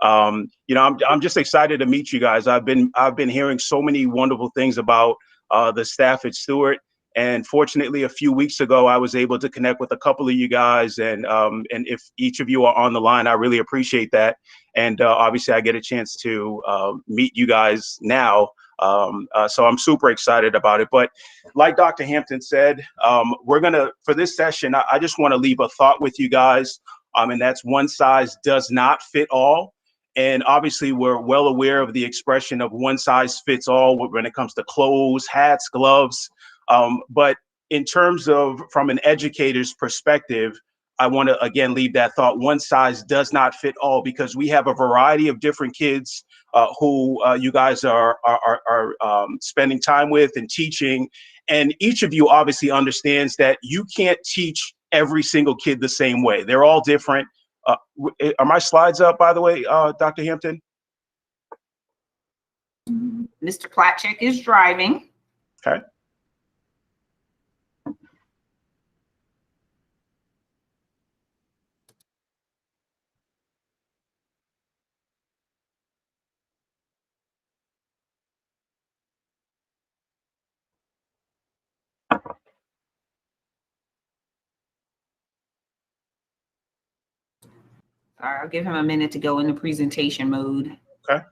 I'm just excited to meet you guys. I've been hearing so many wonderful things about the staff at Stewart. And fortunately, a few weeks ago, I was able to connect with a couple of you guys. And if each of you are on the line, I really appreciate that. And obviously, I get a chance to meet you guys now. So I'm super excited about it. But like Dr. Hampton said, for this session, I just want to leave a thought with you guys. And that's one size does not fit all. And obviously, we're well aware of the expression of one size fits all when it comes to clothes, hats, gloves. But in terms of from an educator's perspective, I want to, again, leave that thought. One size does not fit all, because we have a variety of different kids who you guys are spending time with and teaching. And each of you obviously understands that you can't teach every single kid the same way. They're all different. Are my slides up, by the way, Dr. Hampton? Mr. Platchek is driving. Okay. All right, I'll give him a minute to go into presentation mode. Okay.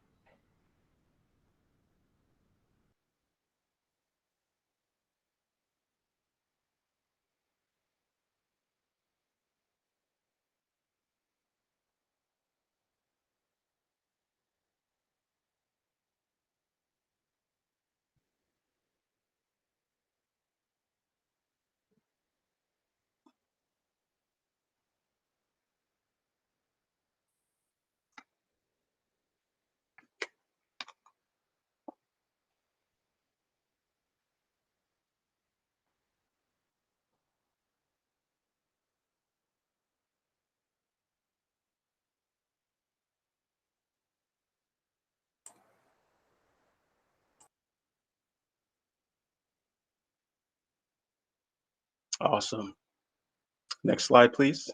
Awesome. Next slide, please.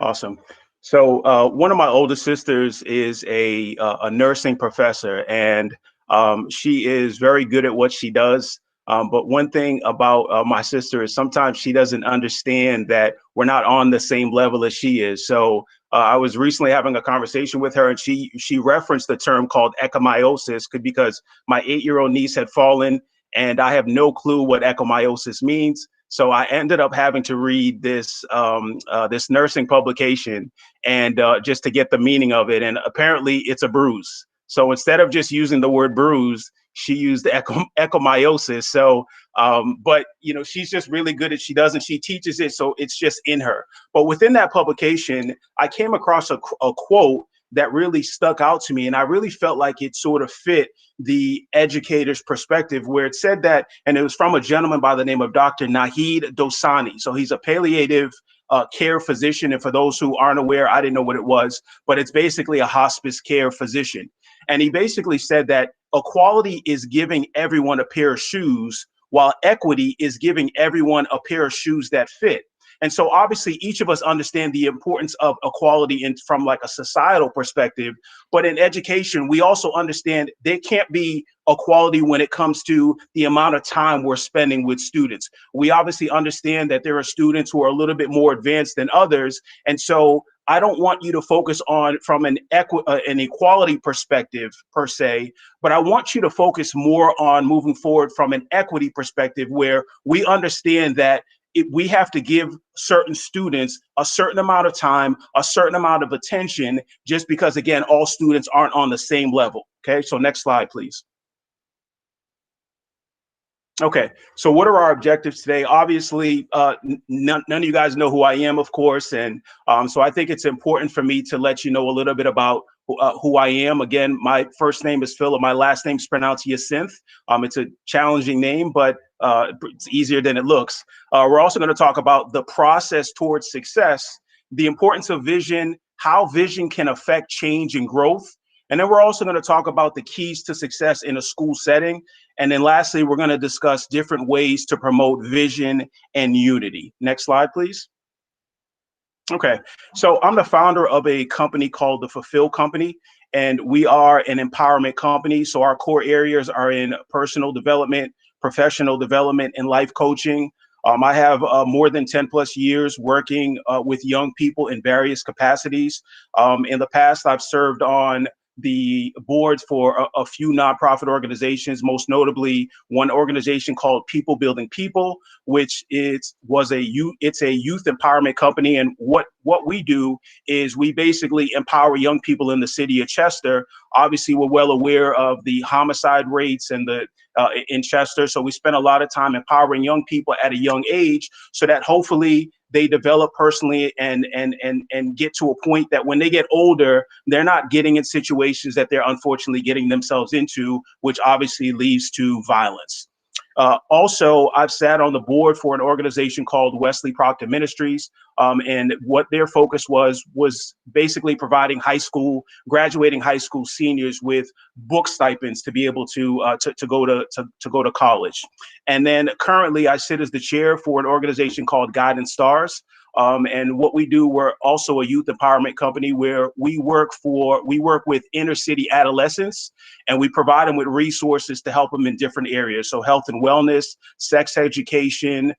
Awesome. So one of my older sisters is a nursing professor, and she is very good at what she does. But one thing about my sister is sometimes she doesn't understand that we're not on the same level as she is. So I was recently having a conversation with her, and she referenced the term called echymosis because my 8-year-old niece had fallen, and I have no clue what echymosis means. So I ended up having to read this this nursing publication and just to get the meaning of it. And apparently it's a bruise. So instead of just using the word bruise, she used echymosis. So, but she's just really good at she does, and she teaches it, so it's just in her. But within that publication, I came across a quote that really stuck out to me, and I really felt like it sort of fit the educator's perspective, where it said that, and it was from a gentleman by the name of Dr. Nahid Dosani. So he's a palliative care physician, and for those who aren't aware, I didn't know what it was, but it's basically a hospice care physician. And he basically said that equality is giving everyone a pair of shoes, while equity is giving everyone a pair of shoes that fit. And so obviously each of us understand the importance of equality from like a societal perspective, but in education, we also understand there can't be equality when it comes to the amount of time we're spending with students. We obviously understand that there are students who are a little bit more advanced than others. And so I don't want you to focus on from an equality perspective per se, but I want you to focus more on moving forward from an equity perspective, where we understand that we have to give certain students a certain amount of time, a certain amount of attention, just because, again, all students aren't on the same level. Okay, so next slide, please. Okay, so what are our objectives today? Obviously, none of you guys know who I am, of course, and so I think it's important for me to let you know a little bit about who I am. Again, my first name is Philip. My last name is pronounced Yancithe. It's a challenging name, but it's easier than it looks. We're also going to talk about the process towards success, the importance of vision, how vision can affect change and growth. And then we're also going to talk about the keys to success in a school setting. And then lastly, we're going to discuss different ways to promote vision and unity. Next slide, please. Okay, so I'm the founder of a company called the Fulfill Company, and we are an empowerment company. So our core areas are in personal development, professional development, and life coaching. I have more than 10 plus years working with young people in various capacities. In the past, I've served on the boards for a few nonprofit organizations, most notably one organization called People Building People, which it's a youth empowerment company. And what we do is we basically empower young people in the city of Chester. Obviously, we're well aware of the homicide rates and in Chester. So we spend a lot of time empowering young people at a young age so that hopefully they develop personally and get to a point that when they get older, they're not getting in situations that they're unfortunately getting themselves into, which obviously leads to violence. Also, I've sat on the board for an organization called Wesley Proctor Ministries, and what their focus was basically providing graduating high school seniors with book stipends to be able to go to college. And then currently, I sit as the chair for an organization called Guidance Stars. And what we do, we're also a youth empowerment company where we work with inner city adolescents, and we provide them with resources to help them in different areas. So health and wellness, sex education,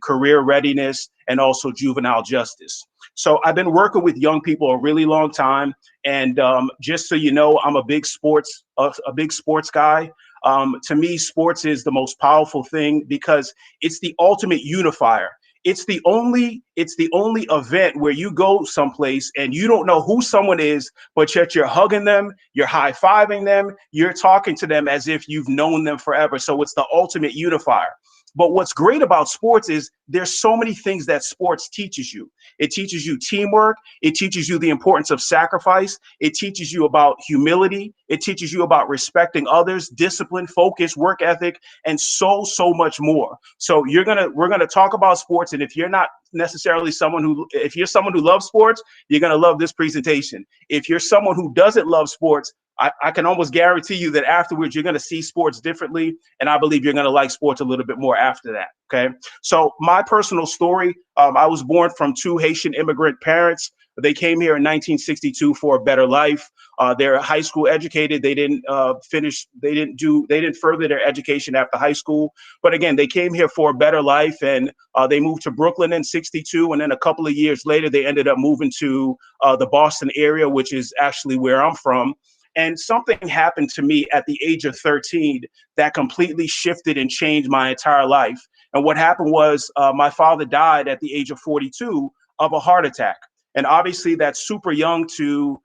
career readiness, and also juvenile justice. So I've been working with young people a really long time. And just so you know, I'm a big sports guy. To me, sports is the most powerful thing because it's the ultimate unifier. It's the only event where you go someplace and you don't know who someone is, but yet you're hugging them, you're high-fiving them, you're talking to them as if you've known them forever. So it's the ultimate unifier. But what's great about sports is there's so many things that sports teaches you. It teaches you teamwork. It teaches you the importance of sacrifice. It teaches you about humility. It teaches you about respecting others, discipline, focus, work ethic, and so much more. So we're gonna talk about sports. And if you're not necessarily if you're someone who loves sports, you're gonna love this presentation. If you're someone who doesn't love sports, I can almost guarantee you that afterwards you're going to see sports differently, and I believe you're going to like sports a little bit more after that. Okay, so my personal story: I was born from two Haitian immigrant parents. They came here in 1962 for a better life. They're high school educated. They didn't They didn't further their education after high school. But again, they came here for a better life, and they moved to Brooklyn in '62, and then a couple of years later, they ended up moving to the Boston area, which is actually where I'm from. And something happened to me at the age of 13 that completely shifted and changed my entire life. And what happened was my father died at the age of 42 of a heart attack. And obviously that's super young to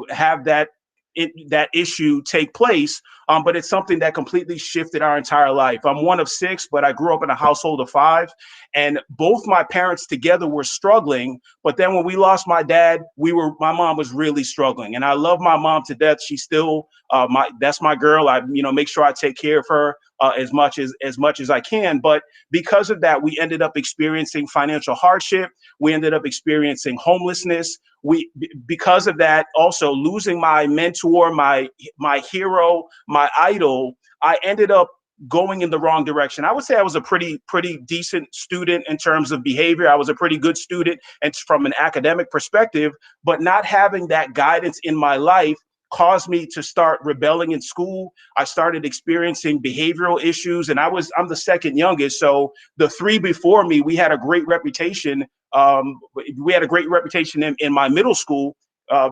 have that issue take place. But it's something that completely shifted our entire life. I'm one of six, but I grew up in a household of five, and both my parents together were struggling. But then when we lost my dad, my mom was really struggling, and I love my mom to death. She's still that's my girl. I make sure I take care of her as much as I can. But because of that, we ended up experiencing financial hardship. We ended up experiencing homelessness. Because of that, also losing my mentor, my hero, my idol, I ended up going in the wrong direction. I would say I was a pretty decent student in terms of behavior. I was a pretty good student and from an academic perspective, but not having that guidance in my life caused me to start rebelling in school. I started experiencing behavioral issues, and I'm the second youngest. So the three before me, we had a great reputation. In my middle school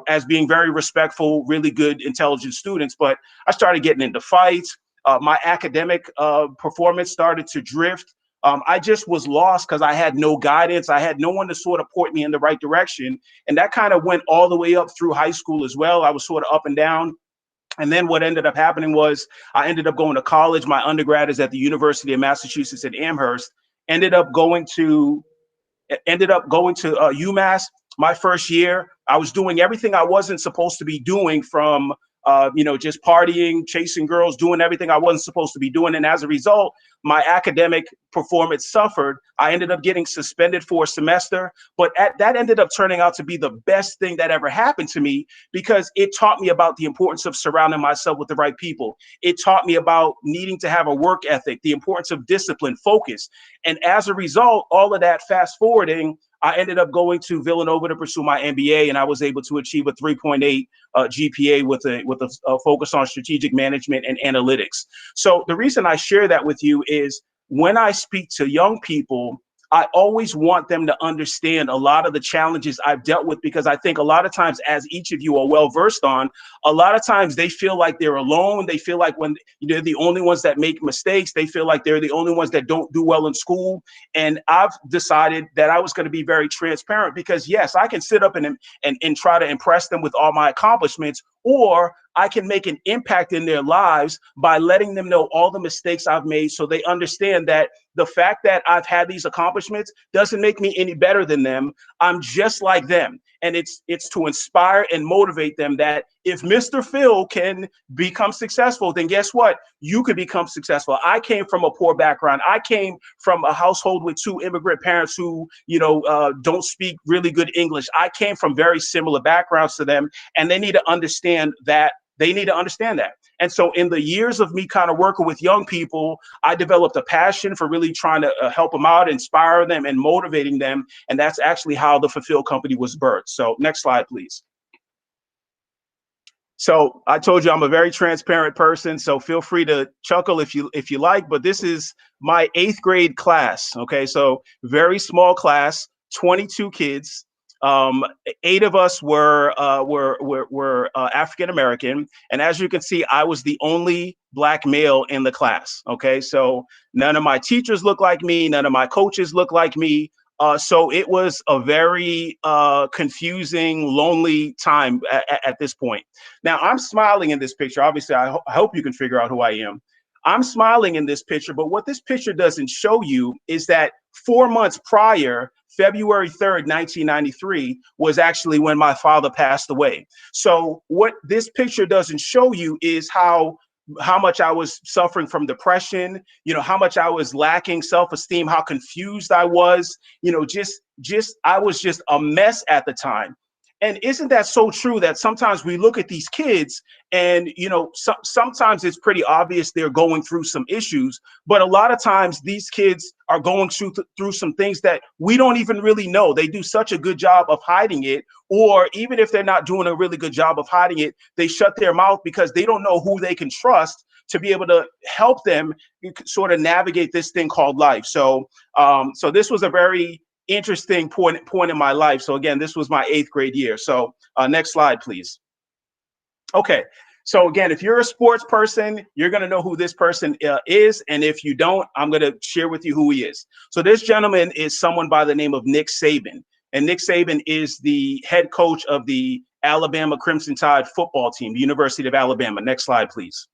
as being very respectful, really good, intelligent students. But I started getting into fights. My academic performance started to drift. I just was lost because I had no guidance. I had no one to sort of point me in the right direction. And that kind of went all the way up through high school as well. I was sort of up and down. And then what ended up happening was I ended up going to college. My undergrad is at the University of Massachusetts at Amherst. Ended up going to UMass. My first year, I was doing everything I wasn't supposed to be doing from just partying, chasing girls, doing everything I wasn't supposed to be doing. And as a result, my academic performance suffered. I ended up getting suspended for a semester, but that ended up turning out to be the best thing that ever happened to me, because it taught me about the importance of surrounding myself with the right people. It taught me about needing to have a work ethic, the importance of discipline, focus. And as a result, all of that fast forwarding, I ended up going to Villanova to pursue my MBA, and I was able to achieve a 3.8 GPA with a focus on strategic management and analytics. So the reason I share that with you is when I speak to young people, I always want them to understand a lot of the challenges I've dealt with, because I think a lot of times, as each of you are well versed on, a lot of times they feel like they're alone. They feel like when they're the only ones that make mistakes, they feel like they're the only ones that don't do well in school. And I've decided that I was going to be very transparent, because yes, I can sit up and try to impress them with all my accomplishments, or I can make an impact in their lives by letting them know all the mistakes I've made, so they understand that the fact that I've had these accomplishments doesn't make me any better than them. I'm just like them. And it's to inspire and motivate them that if Mr. Phil can become successful, then guess what? You could become successful. I came from a poor background. I came from a household with two immigrant parents who, don't speak really good English. I came from very similar backgrounds to them, and they need to understand that. And so in the years of me kind of working with young people, I developed a passion for really trying to help them out, inspire them, and motivating them. And that's actually how the Fulfill Company was birthed. So next slide, please. So I told you I'm a very transparent person, so feel free to chuckle if you like, but this is my 8th grade class. Okay, so very small class, 22 kids. 8 of us were African American, and as you can see, I was the only Black male in the class. Okay, so none of my teachers look like me, none of my coaches look like me. So it was a very confusing, lonely time at this point. Now I'm smiling in this picture. Obviously, I hope you can figure out who I am. I'm smiling in this picture, but what this picture doesn't show you is that 4 months prior, February 3rd, 1993, was actually when my father passed away. So what this picture doesn't show you is how much I was suffering from depression, how much I was lacking self-esteem, how confused I was, I was just a mess at the time. And isn't that so true that sometimes we look at these kids and, sometimes it's pretty obvious they're going through some issues, but a lot of times these kids are going through some things that we don't even really know. They do such a good job of hiding it, or even if they're not doing a really good job of hiding it, they shut their mouth because they don't know who they can trust to be able to help them sort of navigate this thing called life. So, so this was a very interesting point in my life. So again, this was my 8th grade year. So next slide, please. Okay. So again, if you're a sports person, you're going to know who this person is. And if you don't, I'm going to share with you who he is. So this gentleman is someone by the name of Nick Saban. And Nick Saban is the head coach of the Alabama Crimson Tide football team, the University of Alabama. Next slide, please.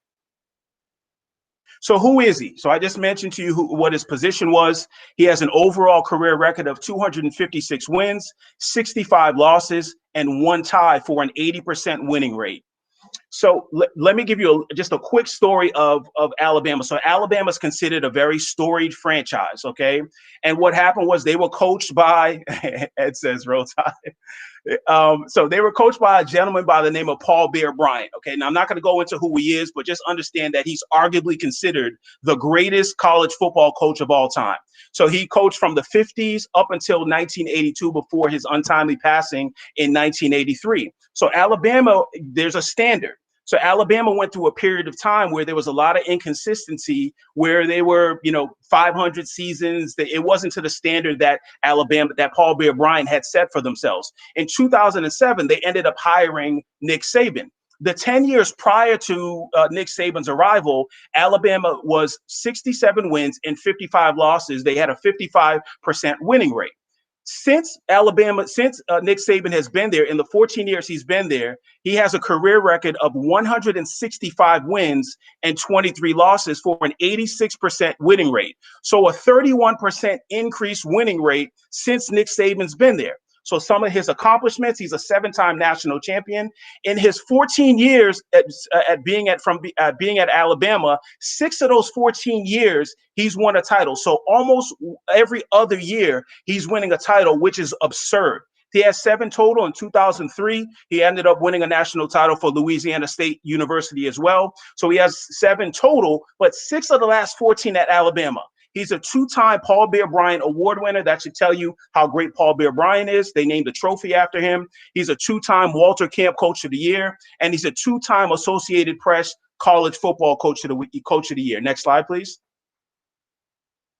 So who is he? So I just mentioned to you what his position was. He has an overall career record of 256 wins, 65 losses, and 1 tie for an 80% winning rate. So let me give you just a quick story of Alabama. So Alabama is considered a very storied franchise, okay? And what happened was they were coached by, Ed says Roll Tide. So they were coached by a gentleman by the name of Paul Bear Bryant. Okay, now I'm not going to go into who he is, but just understand that he's arguably considered the greatest college football coach of all time. So he coached from the 50s up until 1982 before his untimely passing in 1983. So Alabama, there's a standard. So Alabama went through a period of time where there was a lot of inconsistency, where they were, 500 seasons. It wasn't to the standard that Paul Bear Bryant had set for themselves. In 2007, they ended up hiring Nick Saban. The 10 years prior to Nick Saban's arrival, Alabama was 67 wins and 55 losses. They had a 55% winning rate. Since Nick Saban has been there, in the 14 years he's been there, he has a career record of 165 wins and 23 losses for an 86% winning rate. So a 31% increased winning rate since Nick Saban's been there. So some of his accomplishments, he's a 7-time national champion. In his 14 years at being at Alabama, 6 of those 14 years, he's won a title. So almost every other year, he's winning a title, which is absurd. He has 7 total. In 2003, he ended up winning a national title for Louisiana State University as well. So he has 7 total, but 6 of the last 14 at Alabama. He's a 2-time Paul Bear Bryant Award winner. That should tell you how great Paul Bear Bryant is. They named a trophy after him. He's a 2-time Walter Camp Coach of the Year, and he's a 2-time Associated Press College Football Coach of the Year. Next slide, please.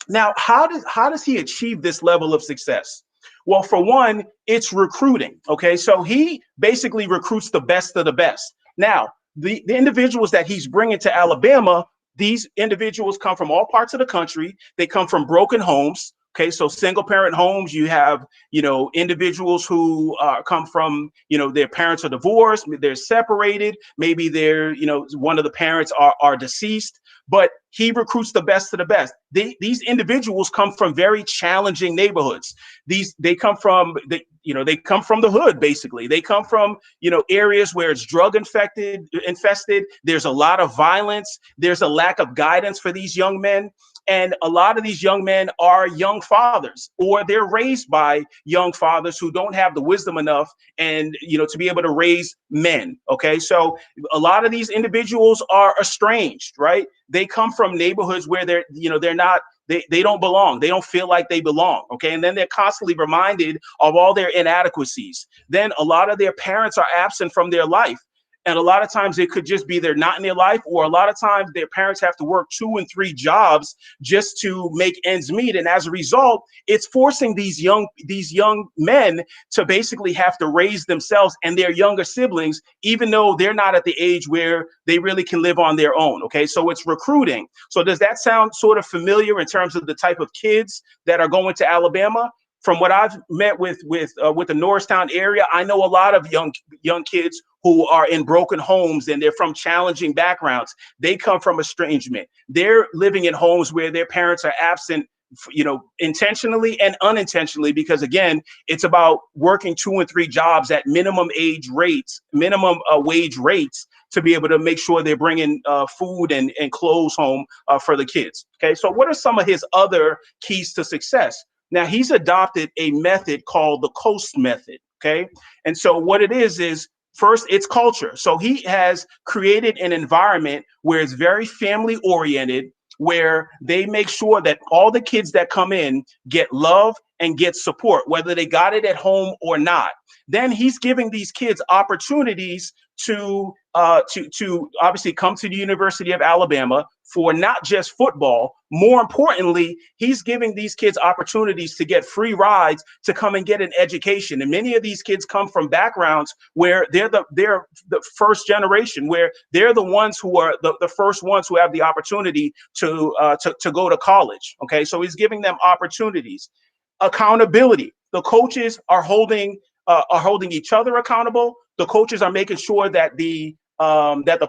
Now, how does he achieve this level of success? Well, for one, it's recruiting. Okay, so he basically recruits the best of the best. Now, the individuals that he's bringing to Alabama, these individuals come from all parts of the country. They come from broken homes. Okay, so single parent homes, you have, individuals who come from, their parents are divorced, they're separated, maybe they're, one of the parents are deceased, but he recruits the best of the best. These individuals come from very challenging neighborhoods. They come from the hood, basically. They come from, areas where it's drug infested. There's a lot of violence. There's a lack of guidance for these young men. And a lot of these young men are young fathers, or they're raised by young fathers who don't have the wisdom enough and, to be able to raise men. Okay, so a lot of these individuals are estranged, right? They come from neighborhoods where they don't belong. They don't feel like they belong. Okay, and then they're constantly reminded of all their inadequacies. Then a lot of their parents are absent from their life. And a lot of times it could just be they're not in their life, or a lot of times their parents have to work 2 and 3 jobs just to make ends meet. And as a result, it's forcing these young men to basically have to raise themselves and their younger siblings, even though they're not at the age where they really can live on their own. Okay, so it's recruiting. So does that sound sort of familiar in terms of the type of kids that are going to Alabama? From what I've met with the Norristown area, I know a lot of young kids who are in broken homes, and they're from challenging backgrounds. They come from estrangement. They're living in homes where their parents are absent, intentionally and unintentionally, because again, it's about working 2 and 3 jobs at minimum wage rates to be able to make sure they're bringing food and clothes home for the kids. Okay, so what are some of his other keys to success? Now, he's adopted a method called the Coast method. Okay, and so what it is first, it's culture. So he has created an environment where it's very family oriented, where they make sure that all the kids that come in get love and get support, whether they got it at home or not. Then he's giving these kids opportunities to obviously come to the University of Alabama for not just football. More importantly, he's giving these kids opportunities to get free rides to come and get an education. And many of these kids come from backgrounds where they're the first generation, where they're the ones who are the first ones who have the opportunity to go to college. Okay, so he's giving them opportunities. Accountability. The coaches are holding each other accountable. The coaches are making sure that the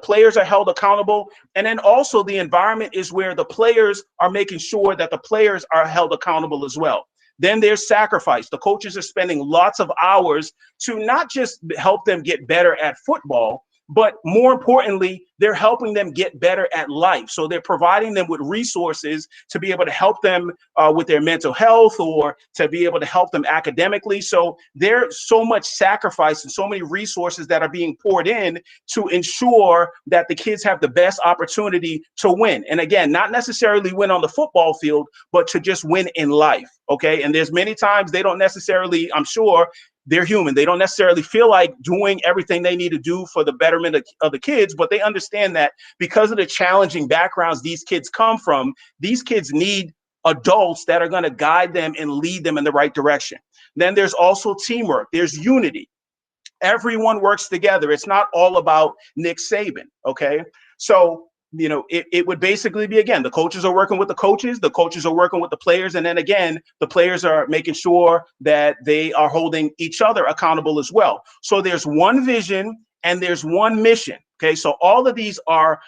players are held accountable. And then also the environment is where the players are making sure that the players are held accountable as well. Then there's sacrifice. The coaches are spending lots of hours to not just help them get better at football, but more importantly, they're helping them get better at life. So they're providing them with resources to be able to help them with their mental health, or to be able to help them academically. So there's so much sacrifice and so many resources that are being poured in to ensure that the kids have the best opportunity to win. And again, not necessarily win on the football field, but to just win in life. Okay. And there's many times they don't necessarily, I'm sure, they're human. They don't necessarily feel like doing everything they need to do for the betterment of the kids, but they understand that because of the challenging backgrounds these kids come from, these kids need adults that are going to guide them and lead them in the right direction. Then there's also teamwork. There's unity. Everyone works together. It's not all about Nick Saban. Okay. So it would basically be, again, the coaches are working with the coaches are working with the players. And then again, the players are making sure that they are holding each other accountable as well. So there's one vision and there's one mission. Okay, so all of these are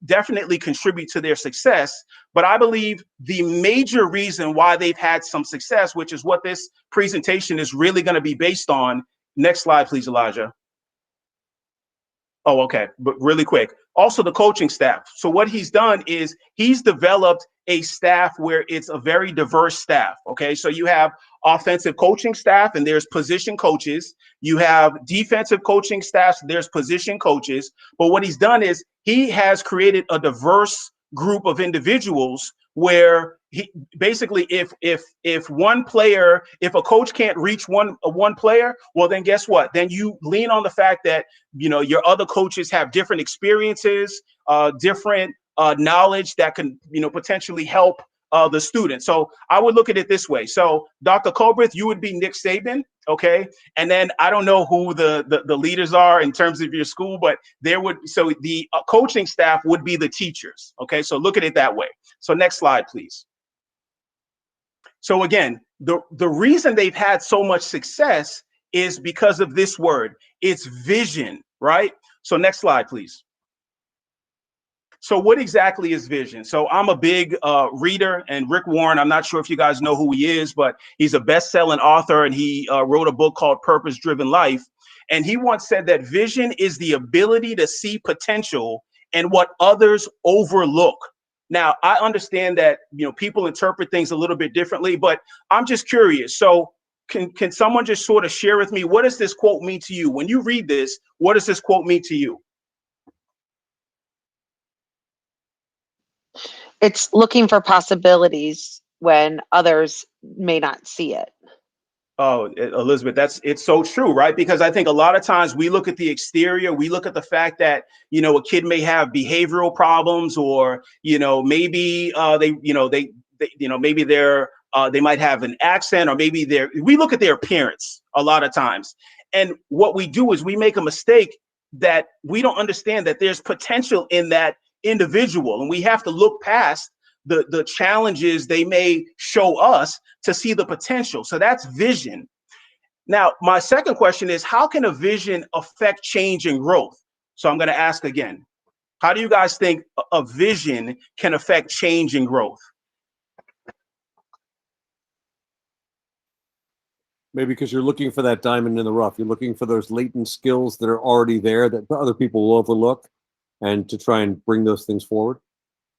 definitely contribute to their success. But I believe the major reason why they've had some success, which is what this presentation is really going to be based on. Next slide, please, Elijah. Oh, okay. But really quick. Also, the coaching staff. So what he's done is he's developed a staff where it's a very diverse staff. Okay. So you have offensive coaching staff and there's position coaches. You have defensive coaching staff, there's position coaches. But what he's done is he has created a diverse group of individuals where he basically, if one player, if a coach can't reach one player, well, then guess what? Then you lean on the fact that, you know, your other coaches have different experiences, different knowledge that can, you know, potentially help the student. So I would look at it this way. So Dr. Colbreth, you would be Nick Saban, okay? And then I don't know who the leaders are in terms of your school, but there would, so the coaching staff would be the teachers, okay? So look at it that way. So next slide, please. So again, the reason they've had so much success is because of this word. It's vision, right? So next slide, please. So what exactly is vision? So I'm a big reader, and Rick Warren, I'm not sure if you guys know who he is, but he's a best-selling author, and he wrote a book called Purpose Driven Life. And he once said that vision is the ability to see potential in what others overlook. Now, I understand that, you know, people interpret things a little bit differently, but I'm just curious. So can someone just sort of share with me, what does this quote mean to you? When you read this, what does this quote mean to you? It's looking for possibilities when others may not see it. Oh, Elizabeth, it's so true, right? Because I think a lot of times we look at the exterior, we look at the fact that, you know, a kid may have behavioral problems, or, you know, maybe maybe they might have an accent, or maybe we look at their appearance a lot of times. And what we do is we make a mistake that we don't understand that there's potential in that individual, and we have to look past the challenges they may show us to see the potential. So that's vision. Now, my second question is, how can a vision affect change and growth? So I'm going to ask again, how do you guys think a vision can affect change and growth? Maybe because you're looking for that diamond in the rough. You're looking for those latent skills that are already there that other people will overlook, and to try and bring those things forward.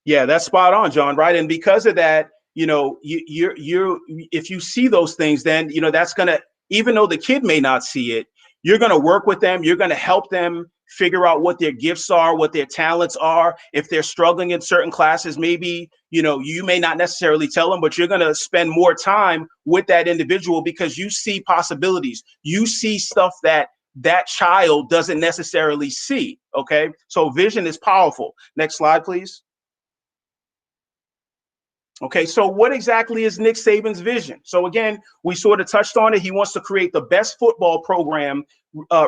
Yeah, that's spot on, John. Right. And because of that, you know, if you see those things, then, you know, that's going to, even though the kid may not see it, you're going to work with them. You're going to help them figure out what their gifts are, what their talents are. If they're struggling in certain classes, maybe, you know, you may not necessarily tell them, but you're going to spend more time with that individual because you see possibilities. You see stuff that child doesn't necessarily see. Okay. So vision is powerful. Next slide, please. Okay, so what exactly is Nick Saban's vision? So again, we sort of touched on it. He wants to create the best football program,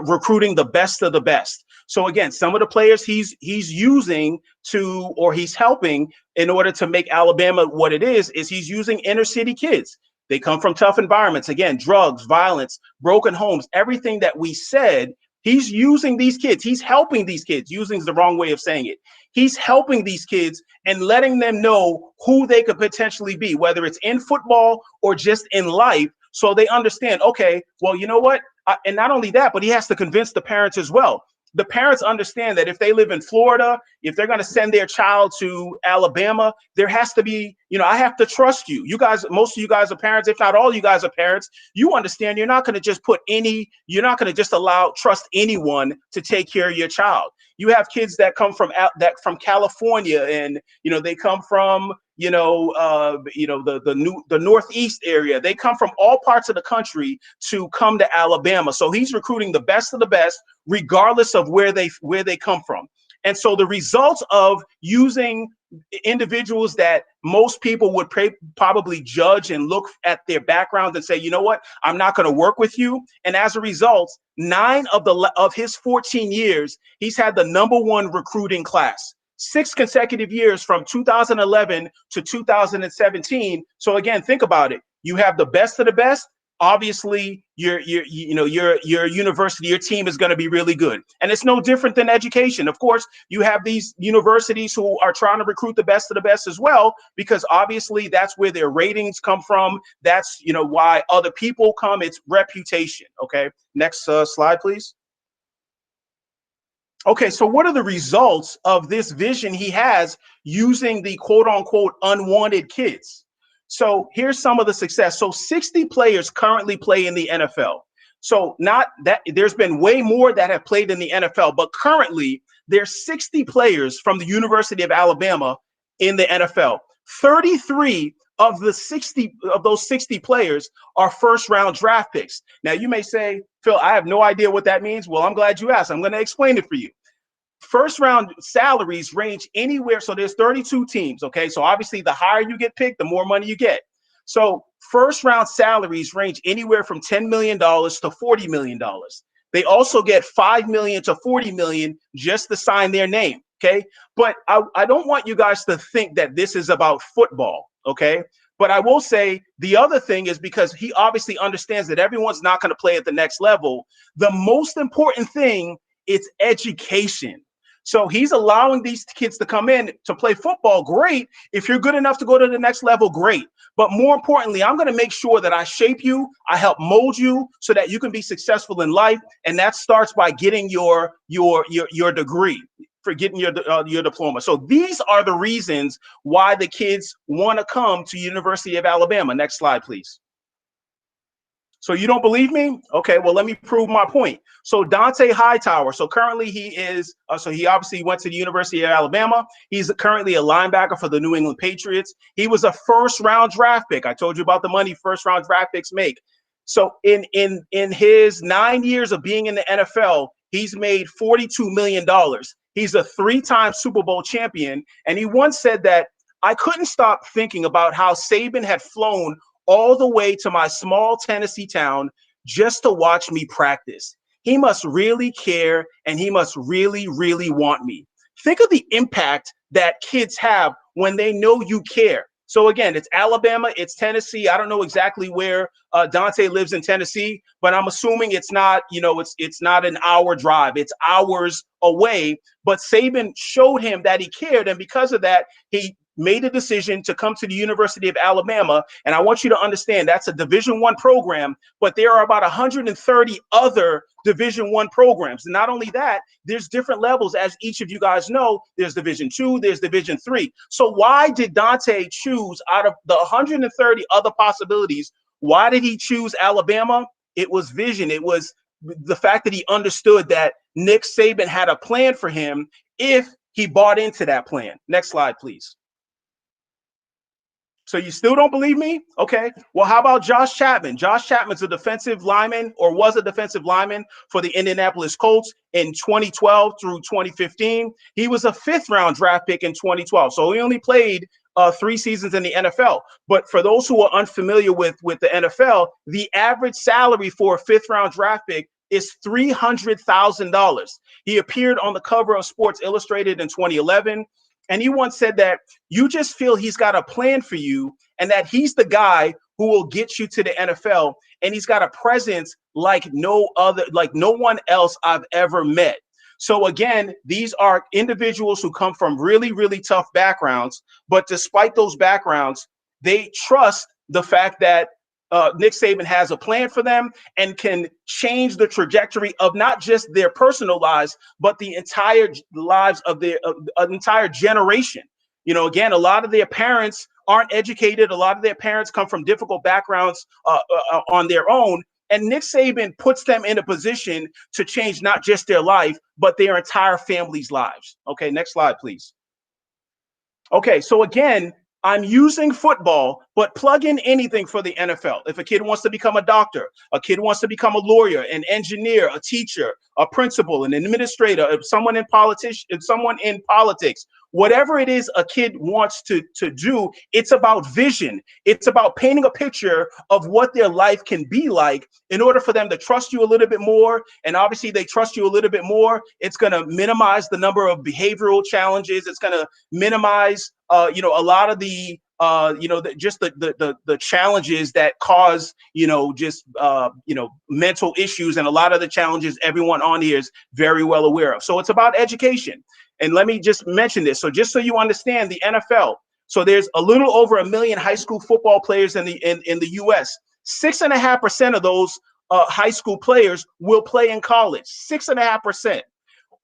recruiting the best of the best. So again, some of the players he's using to, or he's helping in order to make Alabama what it is he's using inner city kids. They come from tough environments. Again, drugs, violence, broken homes, everything that we said. He's using these kids. He's helping these kids. Using is the wrong way of saying it. He's helping these kids and letting them know who they could potentially be, whether it's in football or just in life, so they understand, okay, well, you know what? And not only that, but he has to convince the parents as well. The parents understand that if they live in Florida, if they're going to send their child to Alabama, there has to be, you know, I have to trust you. You guys, most of you guys are parents, if not all you guys are parents. You understand you're not going to just you're not going to just trust anyone to take care of your child. You have kids that come from California, and, you know, they come from, the Northeast area. They come from all parts of the country to come to Alabama. So he's recruiting the best of the best, regardless of where they come from. And so the results of using individuals that most people would probably judge and look at their background and say, you know what, I'm not going to work with you. And as a result, 9 of his 14 years, he's had the #1 recruiting class. 6 consecutive years from 2011 to 2017. So again, think about it. You have the best of the best, obviously your university, your team is going to be really good. And it's no different than education. Of course, you have these universities who are trying to recruit the best of the best as well, because obviously that's where their ratings come from. That's, why other people come. It's reputation. Okay, next slide, please. Okay, so what are the results of this vision he has using the quote unquote unwanted kids? So here's some of the success. So 60 players currently play in the NFL. So not that there's been way more that have played in the NFL, but currently there's 60 players from the University of Alabama in the NFL. 33 of those 60 players are first round draft picks. Now you may say, Phil, I have no idea what that means. Well, I'm glad you asked. I'm going to explain it for you. First round salaries range anywhere. So there's 32 teams. Okay. So obviously the higher you get picked, the more money you get. So first round salaries range anywhere from $10 million to $40 million. They also get $5 million to $40 million just to sign their name. Okay. But I don't want you guys to think that this is about football. Okay. But I will say the other thing is, because he obviously understands that everyone's not going to play at the next level. The most important thing, it's education. So he's allowing these kids to come in to play football. Great. If you're good enough to go to the next level, great. But more importantly, I'm going to make sure that I shape you. I help mold you so that you can be successful in life. And that starts by getting your degree, for getting your diploma. So these are the reasons why the kids want to come to University of Alabama. Next slide, please. So you don't believe me? Okay, well, let me prove my point. So Dante Hightower, so currently he is, he obviously went to the University of Alabama. He's currently a linebacker for the New England Patriots. He was a first round draft pick. I told you about the money first round draft picks make. So in his 9 years of being in the NFL, he's made $42 million. He's a 3-time Super Bowl champion. And he once said that, I couldn't stop thinking about how Saban had flown all the way to my small Tennessee town just to watch me practice. He must really care, and he must really, really want me. Think of the impact that kids have when they know you care. So again, it's Alabama, it's Tennessee. I don't know exactly where Dante lives in Tennessee, but I'm assuming it's not, it's not an hour drive. It's hours away. But Saban showed him that he cared, and because of that, he made a decision to come to the University of Alabama. And I want you to understand that's a Division I program, but there are about 130 other Division I programs. And not only that, there's different levels, as each of you guys know. There's Division II, there's Division III. So why did Dante choose, out of the 130 other possibilities, why did he choose Alabama? It was vision. It was the fact that he understood that Nick Saban had a plan for him if he bought into that plan. Next slide, please. So you still don't believe me? Okay. Well, how about Josh Chapman? Josh Chapman's a defensive lineman, or was a defensive lineman for the Indianapolis Colts in 2012 through 2015. He was a 5th round draft pick in 2012. So he only played 3 seasons in the NFL. But for those who are unfamiliar with the NFL, the average salary for a 5th round draft pick is $300,000. He appeared on the cover of Sports Illustrated in 2011. And he once said that you just feel he's got a plan for you, and that he's the guy who will get you to the NFL. And he's got a presence like no one else I've ever met. So again, these are individuals who come from really, really tough backgrounds. But despite those backgrounds, they trust the fact that Nick Saban has a plan for them and can change the trajectory of not just their personal lives, but the entire lives of their entire generation. Again, a lot of their parents aren't educated. A lot of their parents come from difficult backgrounds on their own. And Nick Saban puts them in a position to change not just their life, but their entire family's lives. Okay, next slide, please. Okay, so again, I'm using football, but plug in anything for the NFL. If a kid wants to become a doctor, a kid wants to become a lawyer, an engineer, a teacher, a principal, an administrator, someone in politics, whatever it is a kid wants to do, it's about vision. It's about painting a picture of what their life can be like in order for them to trust you a little bit more. And obviously they trust you a little bit more. It's going to minimize the number of behavioral challenges. It's going to minimize a lot of the just the challenges that cause, just, mental issues, and a lot of the challenges everyone on here is very well aware of. So it's about education. And let me just mention this. So just so you understand the NFL, so there's a little over 1 million high school football players in the US. 6.5% of those high school players will play in college. 6.5%.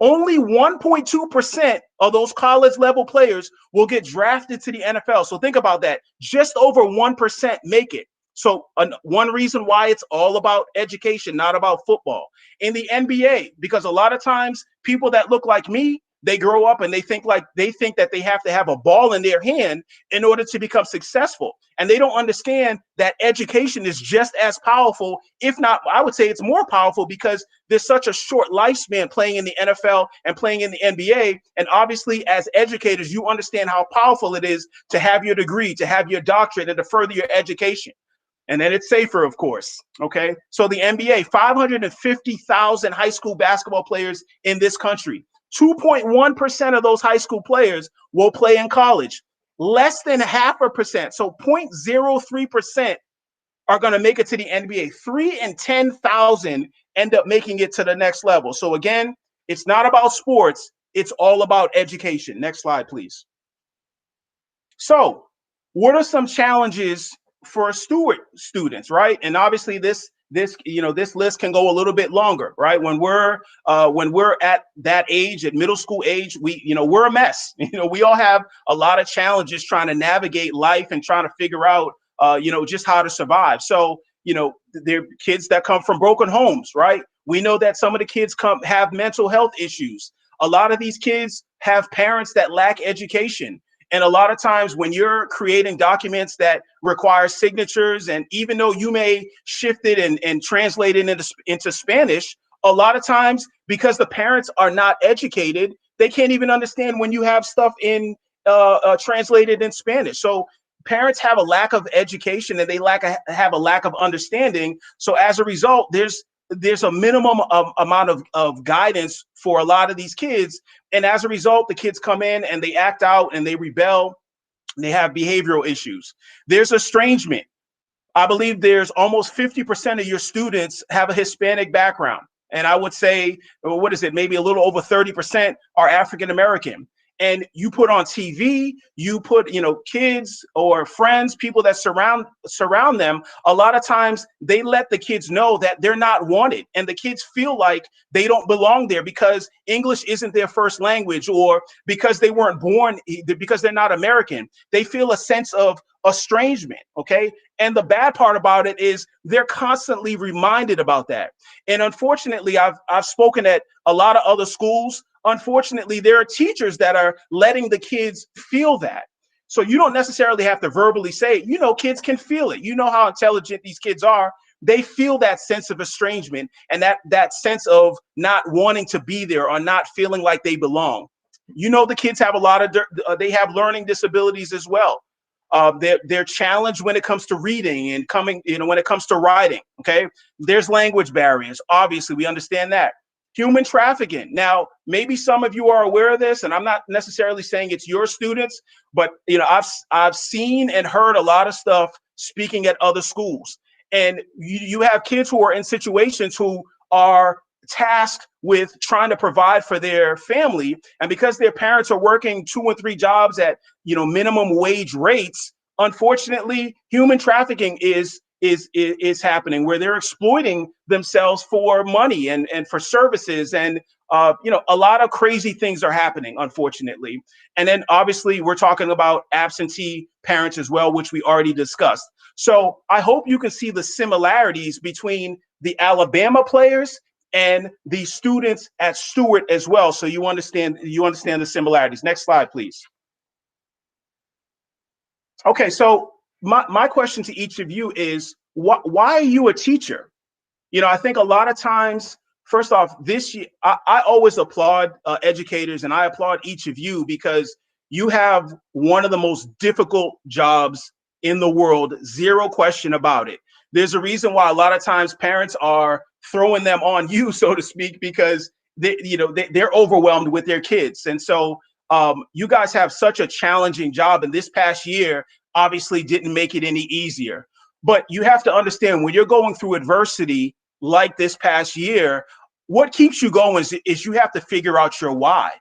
Only 1.2% of those college level players will get drafted to the NFL. So think about that. Just over 1% make it. So one reason why it's all about education, not about football. In the NBA, because a lot of times people that look like me, they grow up and they think that they have to have a ball in their hand in order to become successful. And they don't understand that education is just as powerful, if not, I would say it's more powerful, because there's such a short lifespan playing in the NFL and playing in the NBA. And obviously, as educators, you understand how powerful it is to have your degree, to have your doctorate, and to further your education. And then it's safer, of course. Okay. So the NBA, 550,000 high school basketball players in this country. 2.1% of those high school players will play in college. Less than 0.5%, so 0.03%, are going to make it to the NBA. 3 in 10,000 end up making it to the next level. So again, it's not about sports. It's all about education. Next slide, please. So what are some challenges for Stewart students, right? And obviously this list can go a little bit longer, right? When we're at that age, at middle school age, we're a mess. We all have a lot of challenges trying to navigate life and trying to figure out, just how to survive. So, there are kids that come from broken homes, right? We know that some of the kids have mental health issues. A lot of these kids have parents that lack education. And a lot of times when you're creating documents that require signatures, and even though you may shift it and translate it into Spanish, a lot of times, because the parents are not educated, they can't even understand when you have stuff translated in Spanish. So parents have a lack of education, and they have a lack of understanding. So as a result, there's a minimum amount of guidance for a lot of these kids. And as a result, the kids come in and they act out and they rebel. And they have behavioral issues. There's estrangement. I believe there's almost 50% of your students have a Hispanic background. And I would say, what is it? Maybe a little over 30% are African American. And you put on TV, you put, kids or friends, people that surround them. A lot of times they let the kids know that they're not wanted. And the kids feel like they don't belong there because English isn't their first language, or because they weren't born, because they're not American. They feel a sense of estrangement. Okay. And the bad part about it is they're constantly reminded about that. And unfortunately, I've spoken at a lot of other schools. Unfortunately, there are teachers that are letting the kids feel that. So you don't necessarily have to verbally say it. Kids can feel it. You know how intelligent these kids are. They feel that sense of estrangement and that sense of not wanting to be there or not feeling like they belong. The kids have they have learning disabilities as well. They're challenged when it comes to reading and when it comes to writing. Okay. There's language barriers. Obviously, we understand that. Human trafficking. Now, maybe some of you are aware of this, and I'm not necessarily saying it's your students, but I've seen and heard a lot of stuff speaking at other schools. And you have kids who are in situations who are tasked with trying to provide for their family, and because their parents are working 2 and 3 jobs at minimum wage rates, unfortunately, human trafficking is happening, where they're exploiting themselves for money and for services, and a lot of crazy things are happening, unfortunately. And then obviously we're talking about absentee parents as well, which we already discussed. So I hope you can see the similarities between the Alabama players and the students at Stewart as well, so you understand the similarities. Next slide, please. Okay, so my question to each of you is, why are you a teacher? I think a lot of times, first off, this year, I always applaud educators, and I applaud each of you because you have one of the most difficult jobs in the world, zero question about it. There's a reason why a lot of times parents are throwing them on you, so to speak, because they're overwhelmed with their kids. And so you guys have such a challenging job. And this past year, obviously didn't make it any easier. But you have to understand, when you're going through adversity like this past year, what keeps you going is you have to figure out your why.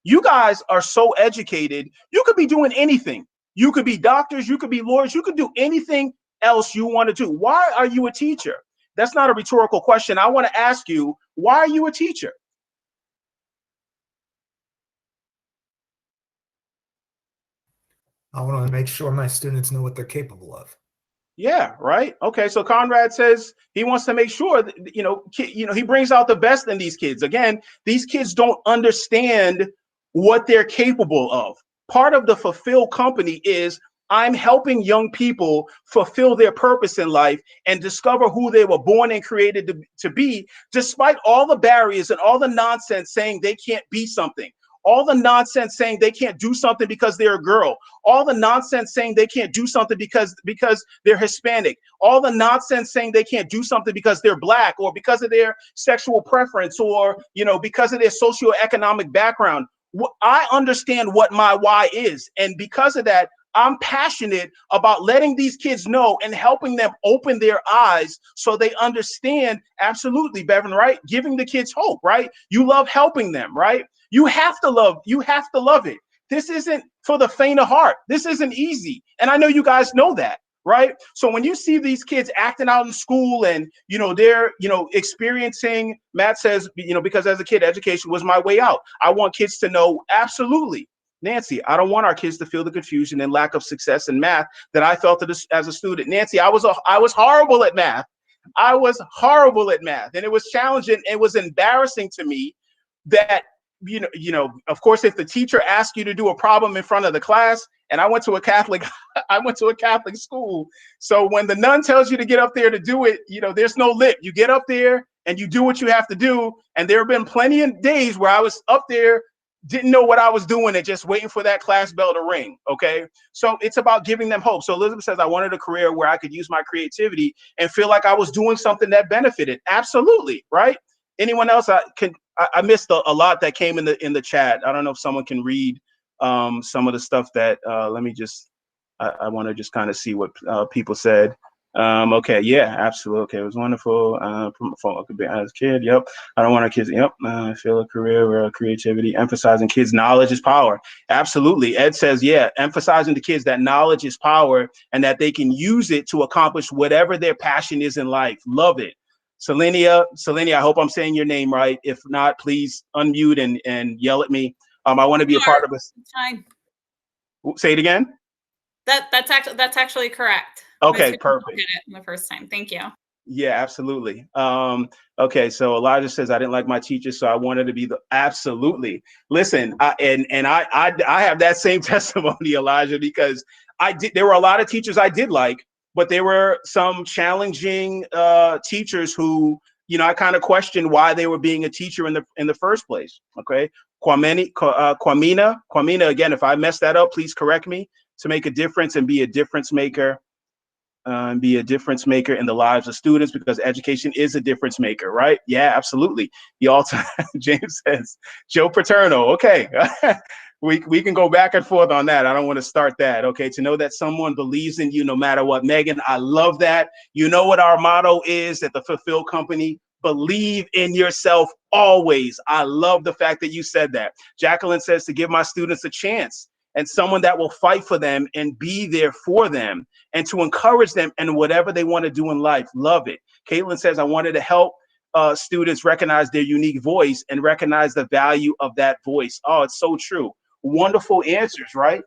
You guys are so educated. You could be doing anything. You could be doctors, you could be lawyers, you could do anything else you want to do. Why are you a teacher? That's not a rhetorical question. I want to ask you, why are you a teacher? I want to make sure my students know what they're capable of. Yeah, right. Okay, so Conrad says he wants to make sure that, he brings out the best in these kids. Again, these kids don't understand what they're capable of. Part of the Fulfill Company is I'm helping young people fulfill their purpose in life and discover who they were born and created to be, despite all the barriers and all the nonsense saying they can't be something. All the nonsense saying they can't do something because they're a girl. All the nonsense saying they can't do something because they're Hispanic. All the nonsense saying they can't do something because they're Black, or because of their sexual preference, or because of their socioeconomic background. I understand what my why is, and because of that, I'm passionate about letting these kids know and helping them open their eyes so they understand. Absolutely, Bevan, right? Giving the kids hope, right? You love helping them, right? You have to love it. This isn't for the faint of heart. This isn't easy. And I know you guys know that, right? So when you see these kids acting out in school and, they're, experiencing, Matt says, because as a kid, education was my way out. I want kids to know, absolutely, Nancy, I don't want our kids to feel the confusion and lack of success in math that I felt as a student. Nancy, I was horrible at math. I was horrible at math, and it was challenging. It was embarrassing to me that, of course, if the teacher asked you to do a problem in front of the class, and I went to a Catholic school. So when the nun tells you to get up there to do it, there's no lip. You get up there and you do what you have to do. And there have been plenty of days where I was up there, didn't know what I was doing, and just waiting for that class bell to ring. Okay. So it's about giving them hope. So Elizabeth says, I wanted a career where I could use my creativity and feel like I was doing something that benefited. Absolutely. Right. Anyone else? I missed a lot that came in the chat. I don't know if someone can read some of the stuff that, let me just, I want to just kind of see what people said. Okay, yeah, absolutely. Okay, it was wonderful. As a kid, yep. I don't want our kids, yep. I feel a career where creativity, emphasizing kids' knowledge is power. Absolutely. Ed says, yeah, emphasizing to kids that knowledge is power and that they can use it to accomplish whatever their passion is in life. Love it. Selenia, I hope I'm saying your name right. If not, please unmute and yell at me. I want to be a part of this. Fine. Say it again. That's actually correct. Okay, perfect. Get it the first time. Thank you. Yeah, absolutely. Okay, so Elijah says I didn't like my teacher, so I wanted to be absolutely. Listen, I have that same testimony, Elijah, because there were a lot of teachers I did like, but there were some challenging teachers who, I kind of questioned why they were being a teacher in the first place. Okay, Kwamina, again, if I messed that up, please correct me. To make a difference and be a difference maker. In the lives of students, because education is a difference maker, right? Yeah, absolutely. The all-time James says, Joe Paterno. Okay, we can go back and forth on that. I don't want to start that. Okay, to know that someone believes in you no matter what. Megan, I love that. You know what our motto is at the Fulfill Company? Believe in yourself always. I love the fact that you said that. Jacqueline says to give my students a chance and someone that will fight for them and be there for them and to encourage them in whatever they want to do in life. Love it. Caitlin says, I wanted to help students recognize their unique voice and recognize the value of that voice. Oh, it's so true. Wonderful answers, right?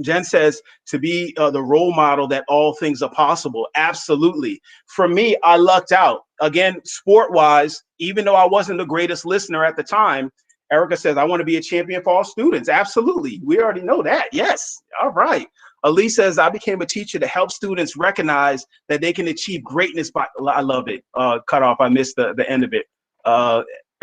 Jen says to be the role model that all things are possible. Absolutely. For me, I lucked out. Again, sport-wise, even though I wasn't the greatest listener at the time, Erica says, I want to be a champion for all students. Absolutely. We already know that. Yes. All right. Elise says, I became a teacher to help students recognize that they can achieve greatness by, I love it. Cut off. I missed the end of it.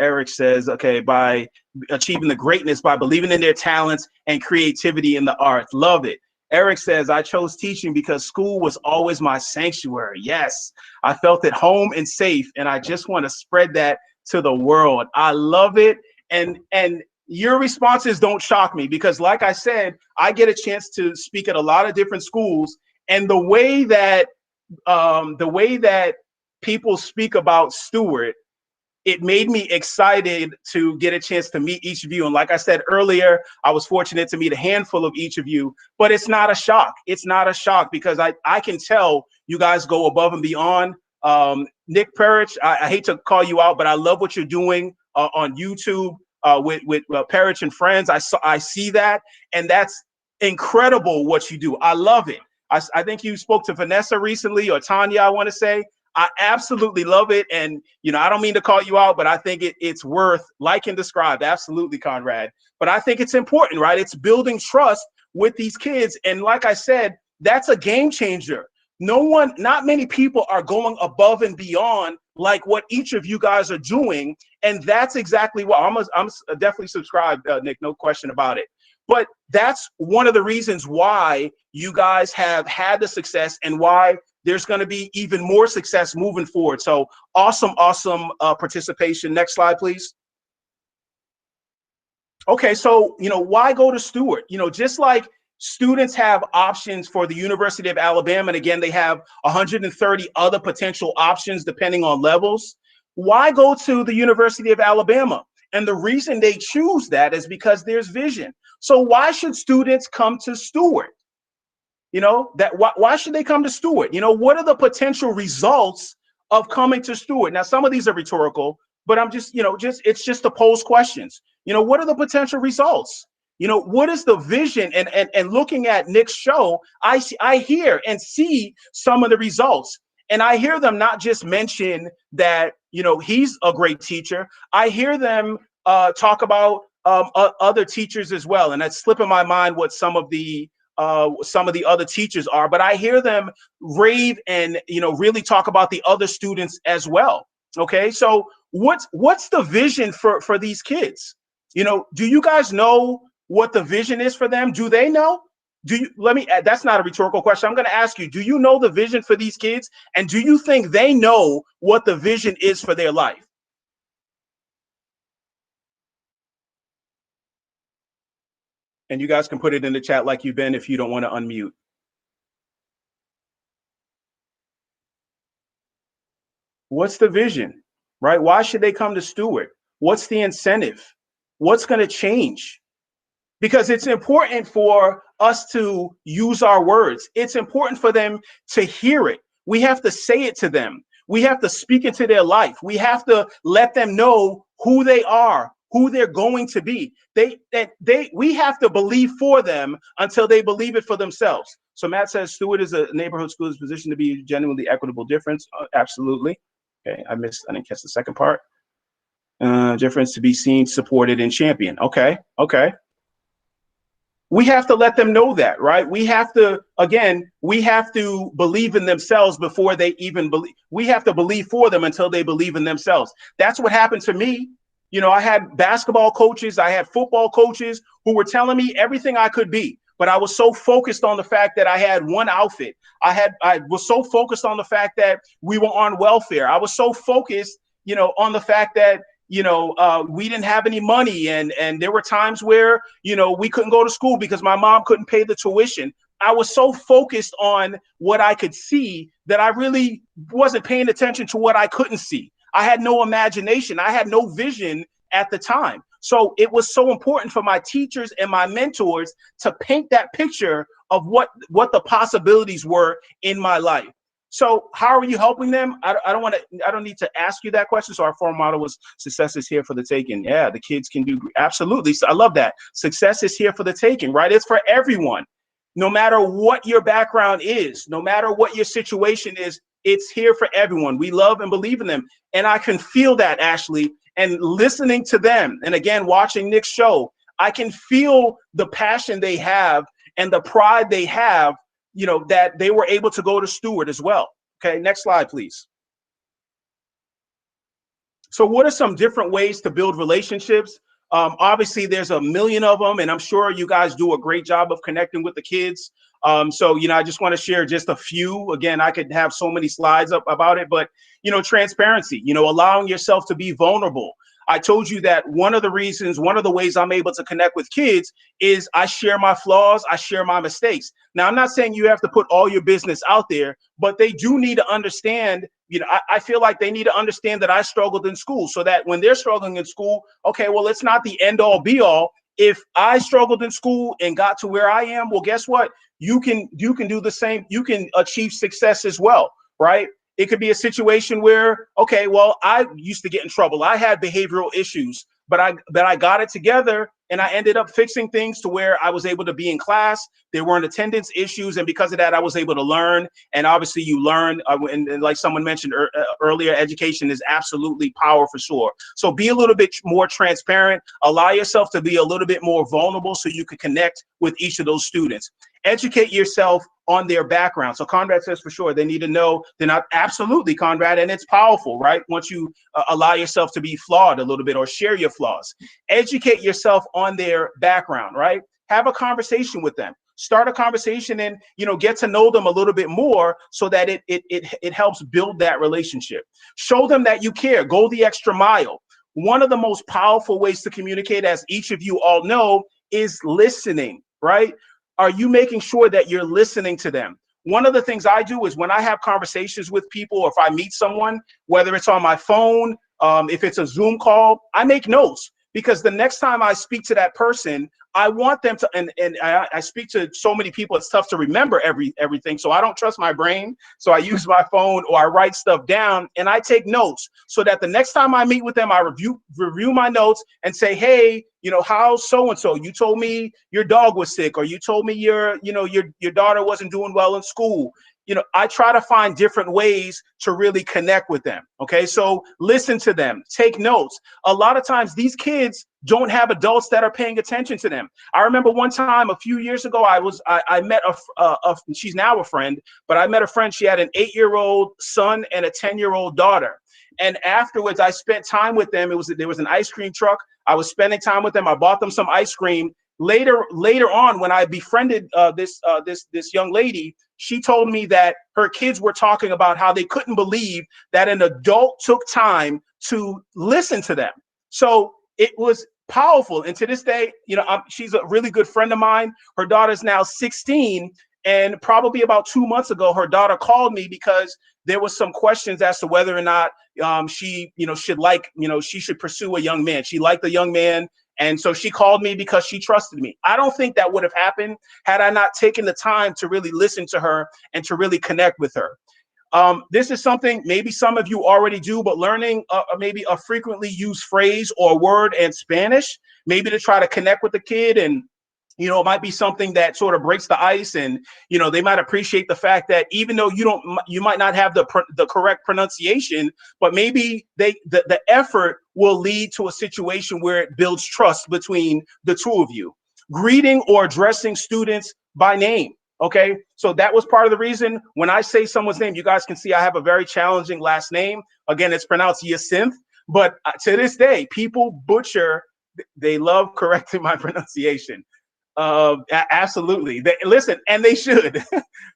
Eric says, okay, by achieving the greatness by believing in their talents and creativity in the arts. Love it. Eric says, I chose teaching because school was always my sanctuary. Yes, I felt at home and safe, and I just want to spread that to the world. I love it. And your responses don't shock me because, like I said, I get a chance to speak at a lot of different schools, and the way that people speak about Stewart, it made me excited to get a chance to meet each of you. And like I said earlier, I was fortunate to meet a handful of each of you, but it's not a shock. It's not a shock because I can tell you guys go above and beyond. Nick Perich, I hate to call you out, but I love what you're doing on YouTube with Perich and Friends. I see that, and that's incredible what you do. I love it. I think you spoke to Vanessa recently, or Tanya, I want to say. I absolutely love it. And, you know, I don't mean to call you out, but I think it's worth like and described. Absolutely, Conrad. But I think it's important, right? It's building trust with these kids. And like I said, that's a game changer. Not many people are going above and beyond like what each of you guys are doing. And that's exactly what I'm definitely subscribed, Nick, no question about it. But that's one of the reasons why you guys have had the success and why there's going to be even more success moving forward. So awesome participation. Next slide, please. Okay, so, you know, why go to Stewart? You know, just like students have options for the University of Alabama, and again, they have 130 other potential options depending on levels. Why go to the University of Alabama? And the reason they choose that is because there's vision. So why should students come to Stewart? You know, why should they come to Stewart? You know, what are the potential results of coming to Stewart? Now, some of these are rhetorical, but I'm just, you know, it's just to pose questions. You know, what are the potential results? You know, what is the vision? And looking at Nick's show, I hear and see some of the results. And I hear them not just mention that, you know, he's a great teacher. I hear them talk about other teachers as well. And that's slipping my mind what some of the other teachers are, but I hear them rave and, you know, really talk about the other students as well. Okay, so what's the vision for these kids? You know, do you guys know what the vision is for them? Do they know? That's not a rhetorical question. I'm going to ask you, do you know the vision for these kids? And do you think they know what the vision is for their life? And you guys can put it in the chat like you've been if you don't want to unmute. What's the vision, right? Why should they come to Stewart? What's the incentive? What's going to change? Because it's important for us to use our words. It's important for them to hear it. We have to say it to them. We have to speak into their life. We have to let them know who they are, who they're going to be. We have to believe for them until they believe it for themselves. So Matt says Stewart is a neighborhood school's position to be genuinely equitable difference. Absolutely. Okay, I didn't catch the second part. Difference to be seen, supported, and championed. Okay. We have to let them know that, right? We have to believe in themselves before they even believe. We have to believe for them until they believe in themselves. That's what happened to me. You know, I had basketball coaches, I had football coaches who were telling me everything I could be, but I was so focused on the fact that I had one outfit. I was so focused on the fact that we were on welfare. I was so focused, you know, on the fact that, you know, we didn't have any money, and there were times where, you know, we couldn't go to school because my mom couldn't pay the tuition. I was so focused on what I could see that I really wasn't paying attention to what I couldn't see. I had no imagination. I had no vision at the time. So it was so important for my teachers and my mentors to paint that picture of what the possibilities were in my life. So how are you helping them? I don't need to ask you that question. So our former motto was success is here for the taking. Yeah, the kids can do absolutely. So I love that. Success is here for the taking, right? It's for everyone. No matter what your background is, no matter what your situation is, it's here for everyone. We love and believe in them. And I can feel that, Ashley, and listening to them. And again, watching Nick's show, I can feel the passion they have and the pride they have, you know, that they were able to go to Stewart as well. Okay, next slide, please. So what are some different ways to build relationships? Obviously, there's a million of them, and I'm sure you guys do a great job of connecting with the kids. So, you know, I just want to share just a few. Again, I could have so many slides up about it, but, you know, transparency, you know, allowing yourself to be vulnerable. I told you that one of the ways I'm able to connect with kids is I share my flaws, I share my mistakes. Now, I'm not saying you have to put all your business out there, but they do need to understand, I feel like they need to understand that I struggled in school, so that when they're struggling in school, okay, well, it's not the end all be all. If I struggled in school and got to where I am, well, guess what? You can do the same. You can achieve success as well, right? It could be a situation where, okay, well, I used to get in trouble. I had behavioral issues, but I got it together, and I ended up fixing things to where I was able to be in class. There weren't attendance issues, and because of that, I was able to learn. And obviously, you learn, and like someone mentioned earlier, education is absolutely power for sure. So be a little bit more transparent. Allow yourself to be a little bit more vulnerable so you can connect with each of those students. Educate yourself on their background. So Conrad says for sure they need to know. They're not absolutely, Conrad, and it's powerful, right? Once you allow yourself to be flawed a little bit or share your flaws. Educate yourself on their background, right? Have a conversation with them. Start a conversation and get to know them a little bit more so that it helps build that relationship. Show them that you care. Go the extra mile. One of the most powerful ways to communicate, as each of you all know, is listening, right? Are you making sure that you're listening to them? One of the things I do is when I have conversations with people, or if I meet someone, whether it's on my phone, if it's a Zoom call, I make notes, because the next time I speak to that person, I want them to, and I speak to so many people, it's tough to remember everything. So I don't trust my brain. So I use my phone, or I write stuff down, and I take notes so that the next time I meet with them, I review my notes and say, hey, how's so-and-so? You told me your dog was sick, or you told me your daughter wasn't doing well in school. I try to find different ways to really connect with them. Okay, so listen to them, take notes. A lot of times these kids don't have adults that are paying attention to them. I remember one time a few years ago, I met she's now a friend, but I met a friend. She had an 8-year-old son and a 10-year-old daughter. And afterwards, I spent time with them. There was an ice cream truck. I was spending time with them. I bought them some ice cream. Later on, when I befriended this young lady, she told me that her kids were talking about how they couldn't believe that an adult took time to listen to them. So it was powerful. And to this day, she's a really good friend of mine. Her daughter's now 16. And probably about 2 months ago, her daughter called me because there was some questions as to whether or not she should pursue a young man. She liked the young man. And so she called me because she trusted me. I don't think that would have happened had I not taken the time to really listen to her and to really connect with her. This is something maybe some of you already do, but learning maybe a frequently used phrase or word in Spanish, maybe to try to connect with the kid. And it might be something that sort of breaks the ice, and they might appreciate the fact that even though you might not have the correct pronunciation, but maybe the effort will lead to a situation where it builds trust between the two of you. Greeting or addressing students by name. Okay, so that was part of the reason when I say someone's name, you guys can see I have a very challenging last name. Again, it's pronounced Yancithe, but to this day, people butcher. They love correcting my pronunciation. Absolutely. Listen, and they should.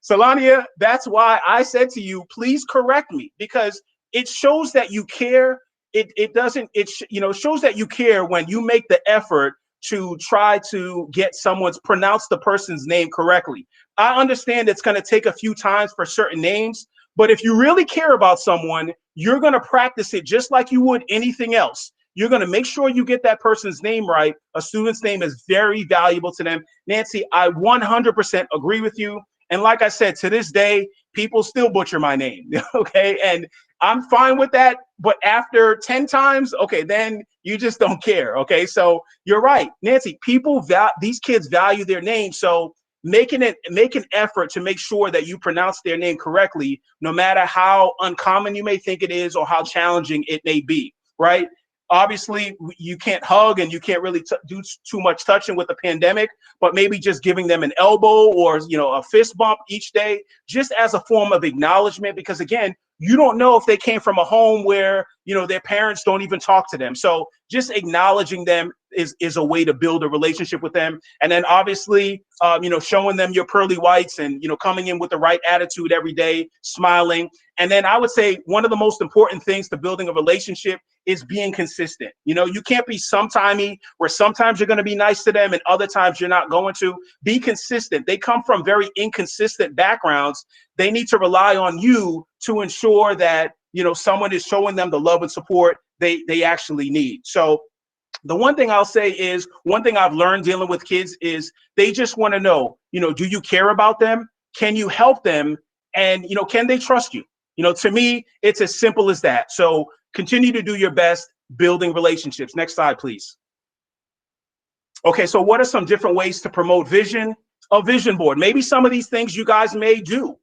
Solania, that's why I said to you, please correct me, because it shows that you care. It shows that you care when you make the effort to try to get pronounce the person's name correctly. I understand it's going to take a few times for certain names, but if you really care about someone, you're going to practice it just like you would anything else. You're going to make sure you get that person's name right. A student's name is very valuable to them. Nancy, I 100% agree with you. And like I said, to this day, people still butcher my name. Okay. And I'm fine with that. But after 10 times, okay, then you just don't care. Okay. So you're right, Nancy, these kids value their name. So make an effort to make sure that you pronounce their name correctly, no matter how uncommon you may think it is or how challenging it may be. Right. Obviously, you can't hug and you can't really do too much touching with the pandemic, but maybe just giving them an elbow or, a fist bump each day, just as a form of acknowledgement, because again, you don't know if they came from a home where, their parents don't even talk to them. So just acknowledging them is a way to build a relationship with them. And then obviously, showing them your pearly whites and, coming in with the right attitude every day, smiling. And then I would say one of the most important things to building a relationship is being consistent. You can't be sometimey, where sometimes you're going to be nice to them and other times you're not going to. Be consistent. They come from very inconsistent backgrounds. They need to rely on you to ensure that, someone is showing them the love and support they actually need. So the one thing I'll say is, one thing I've learned dealing with kids is they just want to know, do you care about them? Can you help them? And, can they trust you? To me, it's as simple as that. So continue to do your best building relationships. Next slide, please. Okay, so what are some different ways to promote vision? A vision board. Maybe some of these things you guys may do.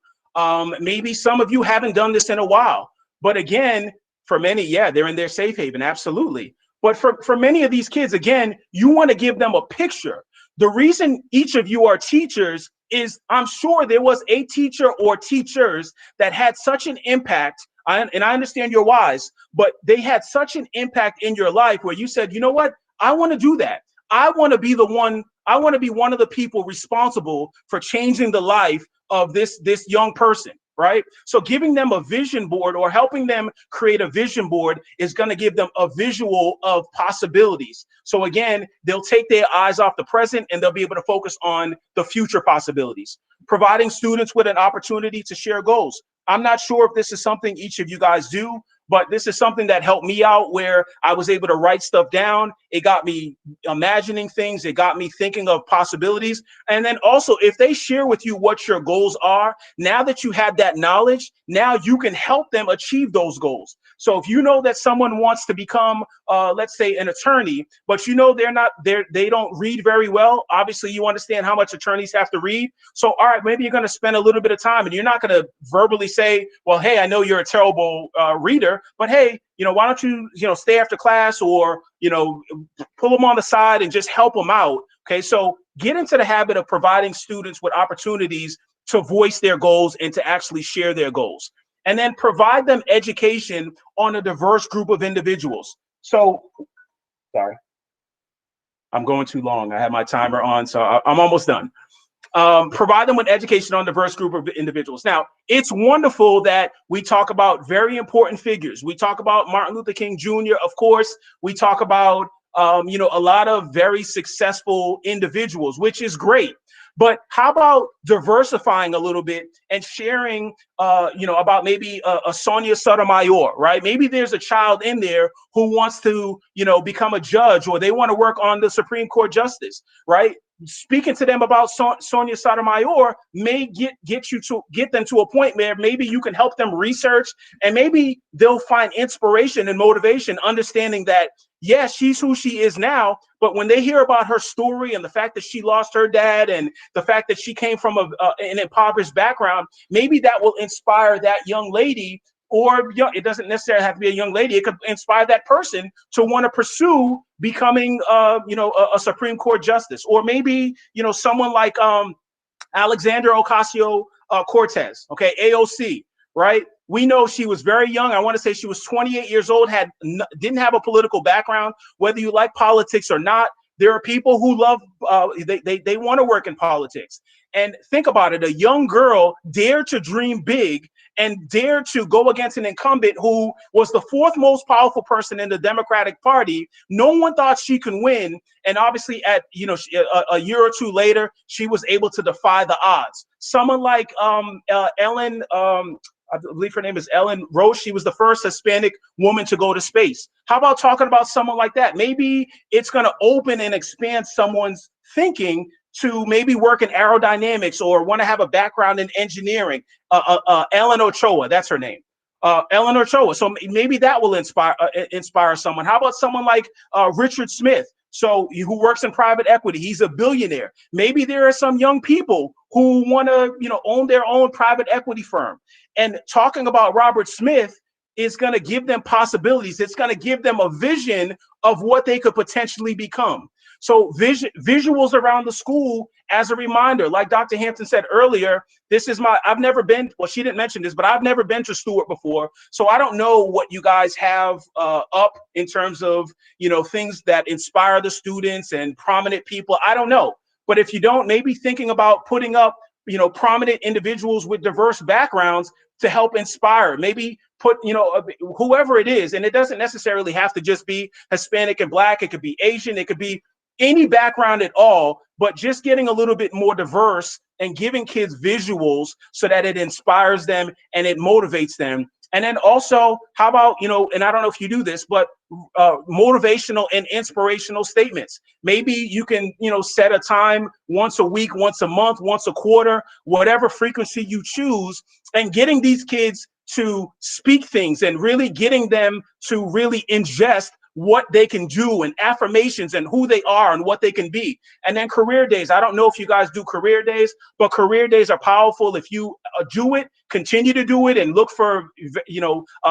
Maybe some of you haven't done this in a while. But again, for many, yeah, they're in their safe haven, absolutely. But for many of these kids, again, you want to give them a picture. The reason each of you are teachers is I'm sure there was a teacher or teachers that had such an impact, and I understand you're wise, but they had such an impact in your life where you said, you know what, I want to do that. I want to be one of the people responsible for changing the life of this young person. Right? So giving them a vision board or helping them create a vision board is going to give them a visual of possibilities. So again, they'll take their eyes off the present and they'll be able to focus on the future possibilities. Providing students with an opportunity to share goals. I'm not sure if this is something each of you guys do, but this is something that helped me out, where I was able to write stuff down. It got me imagining things. It got me thinking of possibilities. And then also, if they share with you what your goals are, now that you have that knowledge, now you can help them achieve those goals. So if you know that someone wants to become, let's say, an attorney, but they don't read very well. Obviously, you understand how much attorneys have to read. So, all right, maybe you're going to spend a little bit of time, and you're not going to verbally say, well, hey, I know you're a terrible reader, but hey, why don't you, stay after class, or, pull them on the side and just help them out. Okay, so get into the habit of providing students with opportunities to voice their goals and to actually share their goals. And then provide them education on a diverse group of individuals. So, sorry, I'm going too long. I have my timer on, so I'm almost done. Provide them with education on a diverse group of individuals. Now, it's wonderful that we talk about very important figures. We talk about Martin Luther King Jr., of course. We talk about, a lot of very successful individuals, which is great. But how about diversifying a little bit and sharing, about maybe a Sonia Sotomayor, right? Maybe there's a child in there who wants to, become a judge, or they want to work on the Supreme Court justice, right? Speaking to them about Sonia Sotomayor may get them to a point where maybe you can help them research, and maybe they'll find inspiration and motivation, understanding that, yes, she's who she is now, but when they hear about her story and the fact that she lost her dad and the fact that she came from an impoverished background, maybe that will inspire that young lady. Or it doesn't necessarily have to be a young lady. It could inspire that person to want to pursue becoming, a Supreme Court justice, or maybe, someone like Alexandria Ocasio-Cortez, okay, AOC, right? We know she was very young. I want to say she was 28 years old, didn't have a political background. Whether you like politics or not, there are people who love, they want to work in politics. And think about it, a young girl dared to dream big and dared to go against an incumbent who was the fourth most powerful person in the Democratic Party. No one thought she could win. And obviously a year or two later, she was able to defy the odds. Someone like Ellen, I believe her name is Ellen Roche. She was the first Hispanic woman to go to space. How about talking about someone like that? Maybe it's going to open and expand someone's thinking to maybe work in aerodynamics or want to have a background in engineering. Ellen Ochoa, that's her name. Ellen Ochoa. So maybe that will inspire someone. How about someone like Richard Smith? So who works in private equity? He's a billionaire. Maybe there are some young people who want to, own their own private equity firm. And talking about Robert Smith is going to give them possibilities. It's going to give them a vision of what they could potentially become. So visuals around the school as a reminder, like Dr. Hampton said earlier, I've never been, well, she didn't mention this, but I've never been to Stewart before. So I don't know what you guys have up in terms of, things that inspire the students and prominent people. I don't know. But if you don't, maybe thinking about putting up, prominent individuals with diverse backgrounds to help inspire, maybe put, whoever it is. And it doesn't necessarily have to just be Hispanic and Black. It could be Asian. It could be any background at all, but just getting a little bit more diverse and giving kids visuals so that it inspires them and it motivates them. And then also, how about, and I don't know if you do this, but motivational and inspirational statements. Maybe you can, set a time once a week, once a month, once a quarter, whatever frequency you choose, and getting these kids to speak things and really getting them to really ingest what they can do and affirmations and who they are and what they can be. And then career days. I don't know if you guys do career days, but career days are powerful. If you do it, continue to do it and look for,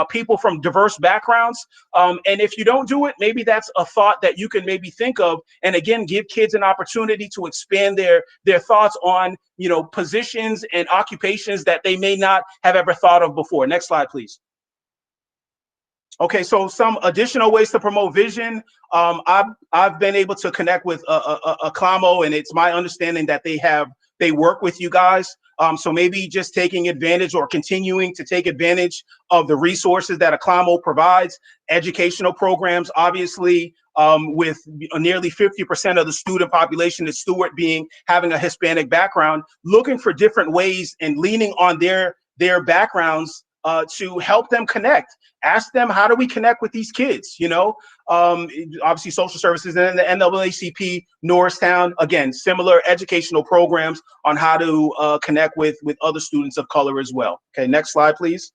people from diverse backgrounds. And if you don't do it, maybe that's a thought that you can maybe think of. And again, give kids an opportunity to expand their thoughts on, positions and occupations that they may not have ever thought of before. Next slide, please. Okay, so some additional ways to promote vision. I've been able to connect with Acclamo, and it's my understanding that they work with you guys. So maybe just taking advantage or continuing to take advantage of the resources that Acclamo provides. Educational programs, obviously, with nearly 50% of the student population at Stewart having a Hispanic background, looking for different ways and leaning on their backgrounds to help them connect. Ask them, how do we connect with these kids? Obviously social services and the NAACP, Norristown, again, similar educational programs on how to connect with other students of color as well. Okay, next slide, please.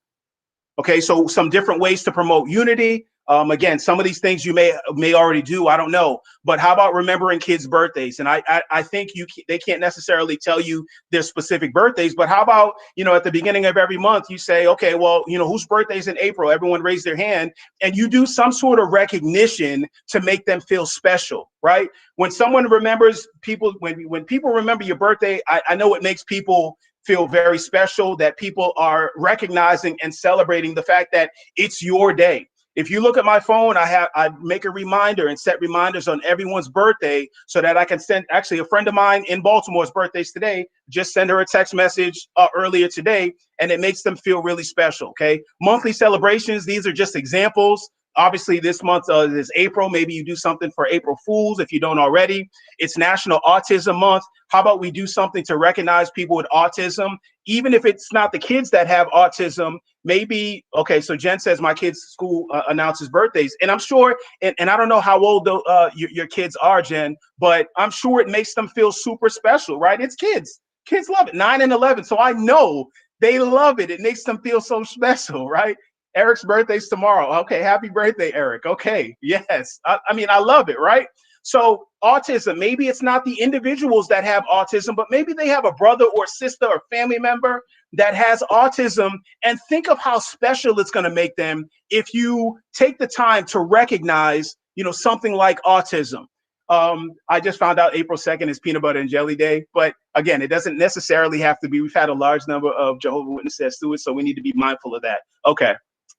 Okay, so some different ways to promote unity. Again, some of these things you may already do, I don't know, but how about remembering kids' birthdays? And I think they can't necessarily tell you their specific birthdays, but how about, at the beginning of every month, you say, okay, well, whose birthday's in April? Everyone raise their hand, and you do some sort of recognition to make them feel special, right? When someone remembers people, when people remember your birthday, I know it makes people feel very special, that people are recognizing and celebrating the fact that it's your day. If you look at my phone, I make a reminder and set reminders on everyone's birthday so that I can send, actually a friend of mine in Baltimore's birthday's today, just send her a text message earlier today, and it makes them feel really special, okay? Monthly celebrations, these are just examples. Obviously, this month is April. Maybe you do something for April Fools if you don't already. It's National Autism Month. How about we do something to recognize people with autism, even if it's not the kids that have autism? Maybe, okay, so Jen says my kid's school announces birthdays. And I'm sure, and I don't know how old your kids are, Jen, but I'm sure it makes them feel super special, right? It's kids. Kids love it, 9 and 11. So I know they love it. It makes them feel so special, right? Eric's birthday's tomorrow. Okay, happy birthday, Eric. Okay, yes. I mean, I love it, right? So autism, maybe it's not the individuals that have autism, but maybe they have a brother or sister or family member that has autism, and think of how special it's going to make them if you take the time to recognize, something like autism. I just found out April 2nd is Peanut Butter and Jelly Day, but again, it doesn't necessarily have to be. We've had a large number of Jehovah's Witnesses at Stewart, so we need to be mindful of that. Okay.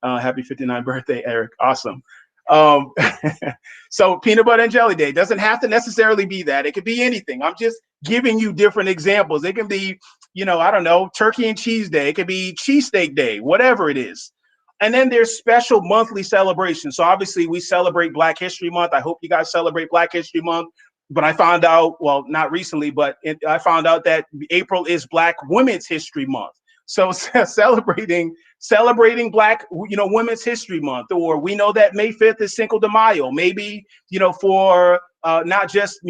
Happy 59th birthday, Eric. Awesome. So Peanut Butter and Jelly Day doesn't have to necessarily be that. It could be anything. I'm just giving you different examples. It can be, I don't know, Turkey and Cheese Day. It could be Cheesesteak Day, whatever it is. And then there's special monthly celebrations. So obviously we celebrate Black History Month. I hope you guys celebrate Black History Month. But I found out, well, not recently, but I found out that April is Black Women's History Month. So celebrating Black, Women's History Month, or we know that May 5th is Cinco de Mayo. Maybe, for not just,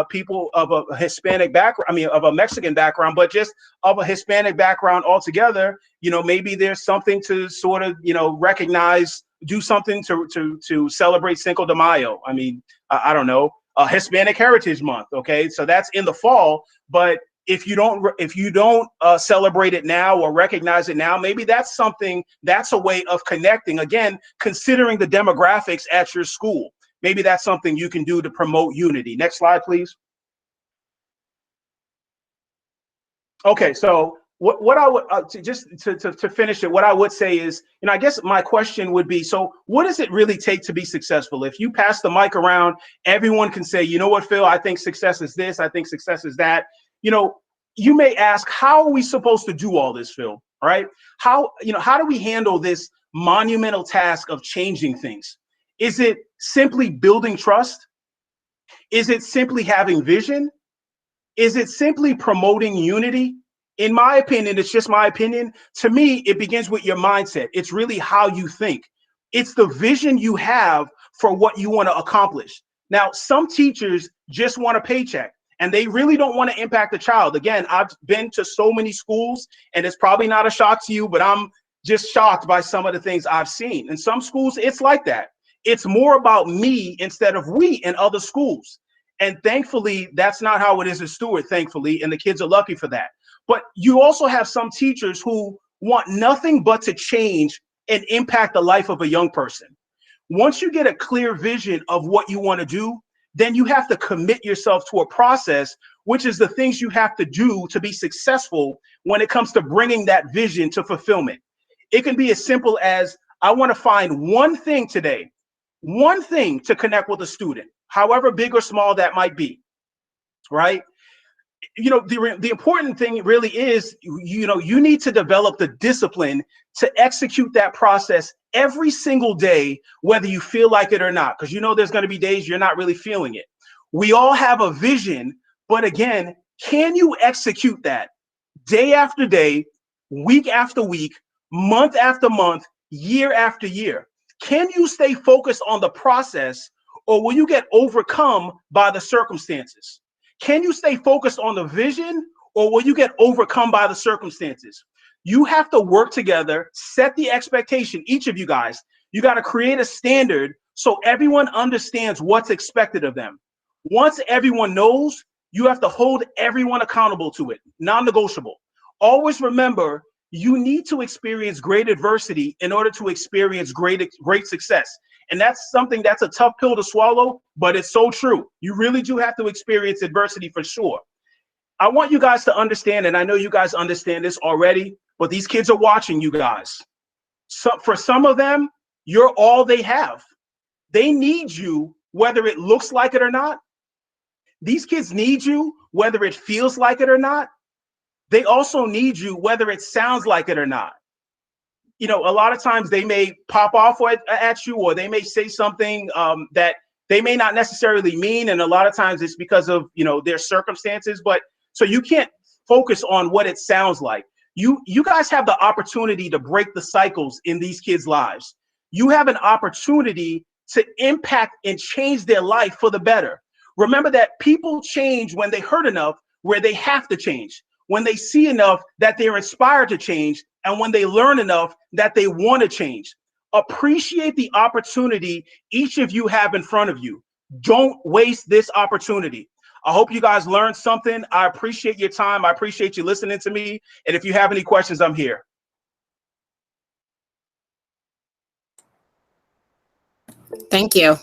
people of a Hispanic background, of a Mexican background, but just of a Hispanic background altogether. Maybe there's something to sort of, recognize, do something to celebrate Cinco de Mayo. I don't know, Hispanic Heritage Month. Okay, so that's in the fall, but if you don't celebrate it now or recognize it now, maybe that's a way of connecting, again, considering the demographics at your school. maybe that's something you can do to promote unity. Next slide, please. Okay, so what I would to finish it, what I would say is, I guess my question would be, so what does it really take to be successful? If you pass the mic around, everyone can say, you know what, Phil, I think success is this, I think success is that. You may ask, how are we supposed to do all this, Phil? Right? How do we handle this monumental task of changing things? Is it simply building trust? Is it simply having vision? Is it simply promoting unity? In my opinion, it's just my opinion. To me, it begins with your mindset. It's really how you think. It's the vision you have for what you want to accomplish. Now, some teachers just want a paycheck and they really don't want to impact the child. Again, I've been to so many schools, and it's probably not a shock to you, but I'm just shocked by some of the things I've seen. In some schools, it's like that. It's more about me instead of we in other schools. And thankfully, that's not how it is at Stewart, thankfully, and the kids are lucky for that. But you also have some teachers who want nothing but to change and impact the life of a young person. Once you get a clear vision of what you want to do, then you have to commit yourself to a process, which is the things you have to do to be successful when it comes to bringing that vision to fulfillment. It can be as simple as, I want to find one thing today, one thing to connect with a student, however big or small that might be, right? The important thing really is, you need to develop the discipline to execute that process every single day, whether you feel like it or not, because there's going to be days you're not really feeling it. We all have a vision, but again, can you execute that day after day, week after week, month after month, year after year? Can you stay focused on the process, or will you get overcome by the circumstances? Can you stay focused on the vision, or will you get overcome by the circumstances? You have to work together, set the expectation, each of you guys. You got to create a standard so everyone understands what's expected of them. Once everyone knows, you have to hold everyone accountable to it, non-negotiable. Always remember, you need to experience great adversity in order to experience great success. And that's something that's a tough pill to swallow, but it's so true. You really do have to experience adversity for sure. I want you guys to understand, and I know you guys understand this already, but these kids are watching you guys. So for some of them, you're all they have. They need you, whether it looks like it or not. These kids need you, whether it feels like it or not. They also need you, whether it sounds like it or not. A lot of times they may pop off at you, or they may say something that they may not necessarily mean. And a lot of times it's because of, their circumstances. But so you can't focus on what it sounds like. You guys have the opportunity to break the cycles in these kids' lives. You have an opportunity to impact and change their life for the better. Remember that people change when they hurt enough where they have to change, when they see enough that they're inspired to change, and when they learn enough that they want to change. Appreciate the opportunity each of you have in front of you. Don't waste this opportunity. I hope you guys learned something. I appreciate your time. I appreciate you listening to me. And if you have any questions, I'm here. Thank you.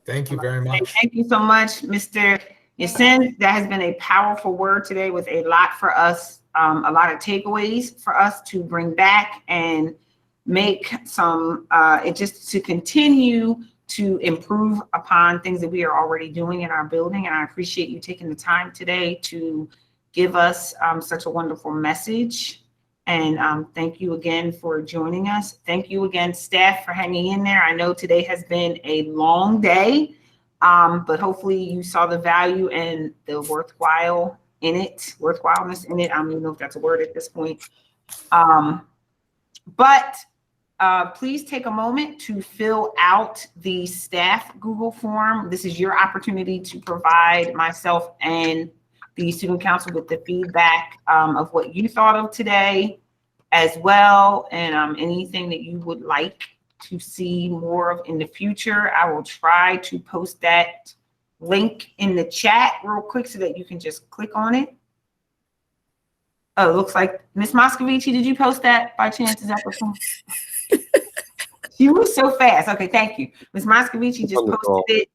Thank you very much. Thank you so much, Mr. Yancithe. That has been a powerful word today with a lot for us, a lot of takeaways for us to bring back and make some, just to continue to improve upon things that we are already doing in our building. And I appreciate you taking the time today to give us such a wonderful message. And thank you again for joining us. Thank you again, staff, for hanging in there. I know today has been a long day, but hopefully you saw the value and the worthwhileness in it. I don't even know if that's a word at this point. But please take a moment to fill out the staff Google form. This is your opportunity to provide myself and the student council with the feedback of what you thought of today as well, and anything that you would like to see more of in the future. I will try to post that link in the chat real quick so that you can just click on it. Oh, it looks like Ms. Moscovici, did you post that by chance? Is that the one? You were so fast. Okay, thank you. Ms. Moscovici just posted it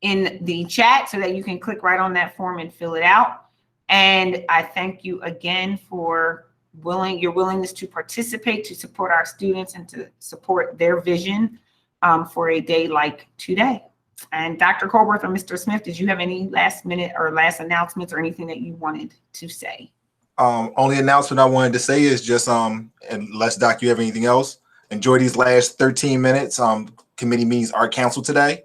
in the chat so that you can click right on that form and fill it out. And I thank you again for your willingness to participate, to support our students, and to support their vision for a day like today. And Dr. Colbert or Mr. Smith, did you have any last minute or last announcements or anything that you wanted to say? Only announcement I wanted to say is just unless Doc, you have anything else, enjoy these last 13 minutes. Committee meetings are canceled today.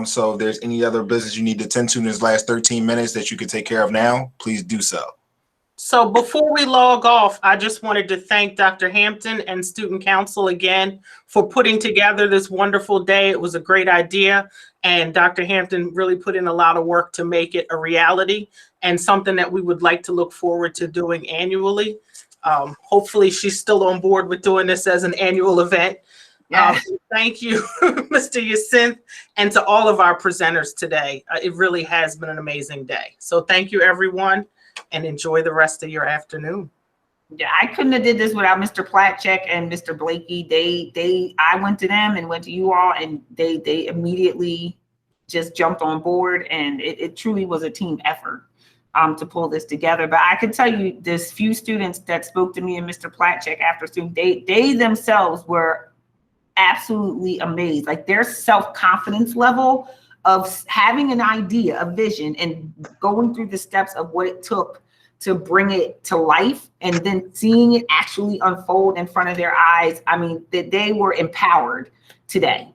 So if there's any other business you need to attend to in this last 13 minutes that you can take care of now, please do so. So before we log off, I just wanted to thank Dr. Hampton and Student Council again for putting together this wonderful day. It was a great idea. And Dr. Hampton really put in a lot of work to make it a reality and something that we would like to look forward to doing annually. Hopefully she's still on board with doing this as an annual event. Yes. Thank you, Mr. Yancithe, and to all of our presenters today. It really has been an amazing day. So thank you, everyone, and enjoy the rest of your afternoon. Yeah, I couldn't have did this without Mr. Platchek and Mr. Blakey. I went to them and went to you all, and they immediately just jumped on board, and it truly was a team effort to pull this together. But I can tell you, there's few students that spoke to me and Mr. Platchek after student, they themselves were absolutely amazed. Like their self-confidence level of having an idea, a vision, and going through the steps of what it took to bring it to life and then seeing it actually unfold in front of their eyes. I mean, that they were empowered today,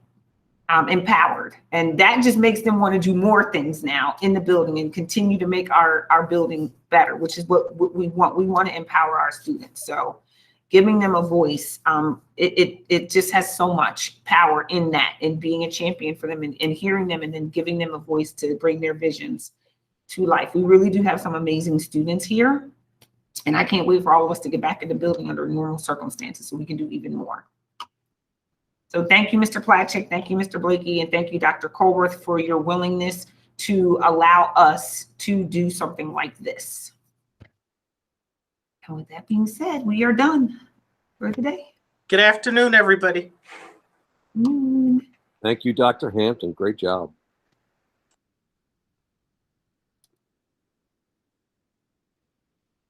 empowered. And that just makes them want to do more things now in the building and continue to make our building better, which is what we want. We want to empower our students. So giving them a voice, it just has so much power in that, in being a champion for them and hearing them and then giving them a voice to bring their visions to life. We really do have some amazing students here, and I can't wait for all of us to get back in the building under normal circumstances so we can do even more. So thank you, Mr. Platchek, thank you, Mr. Blakey, and thank you, Dr. Colworth, for your willingness to allow us to do something like this. And with that being said, we are done for today. Good afternoon, everybody. Thank you, Dr. Hampton. Great job.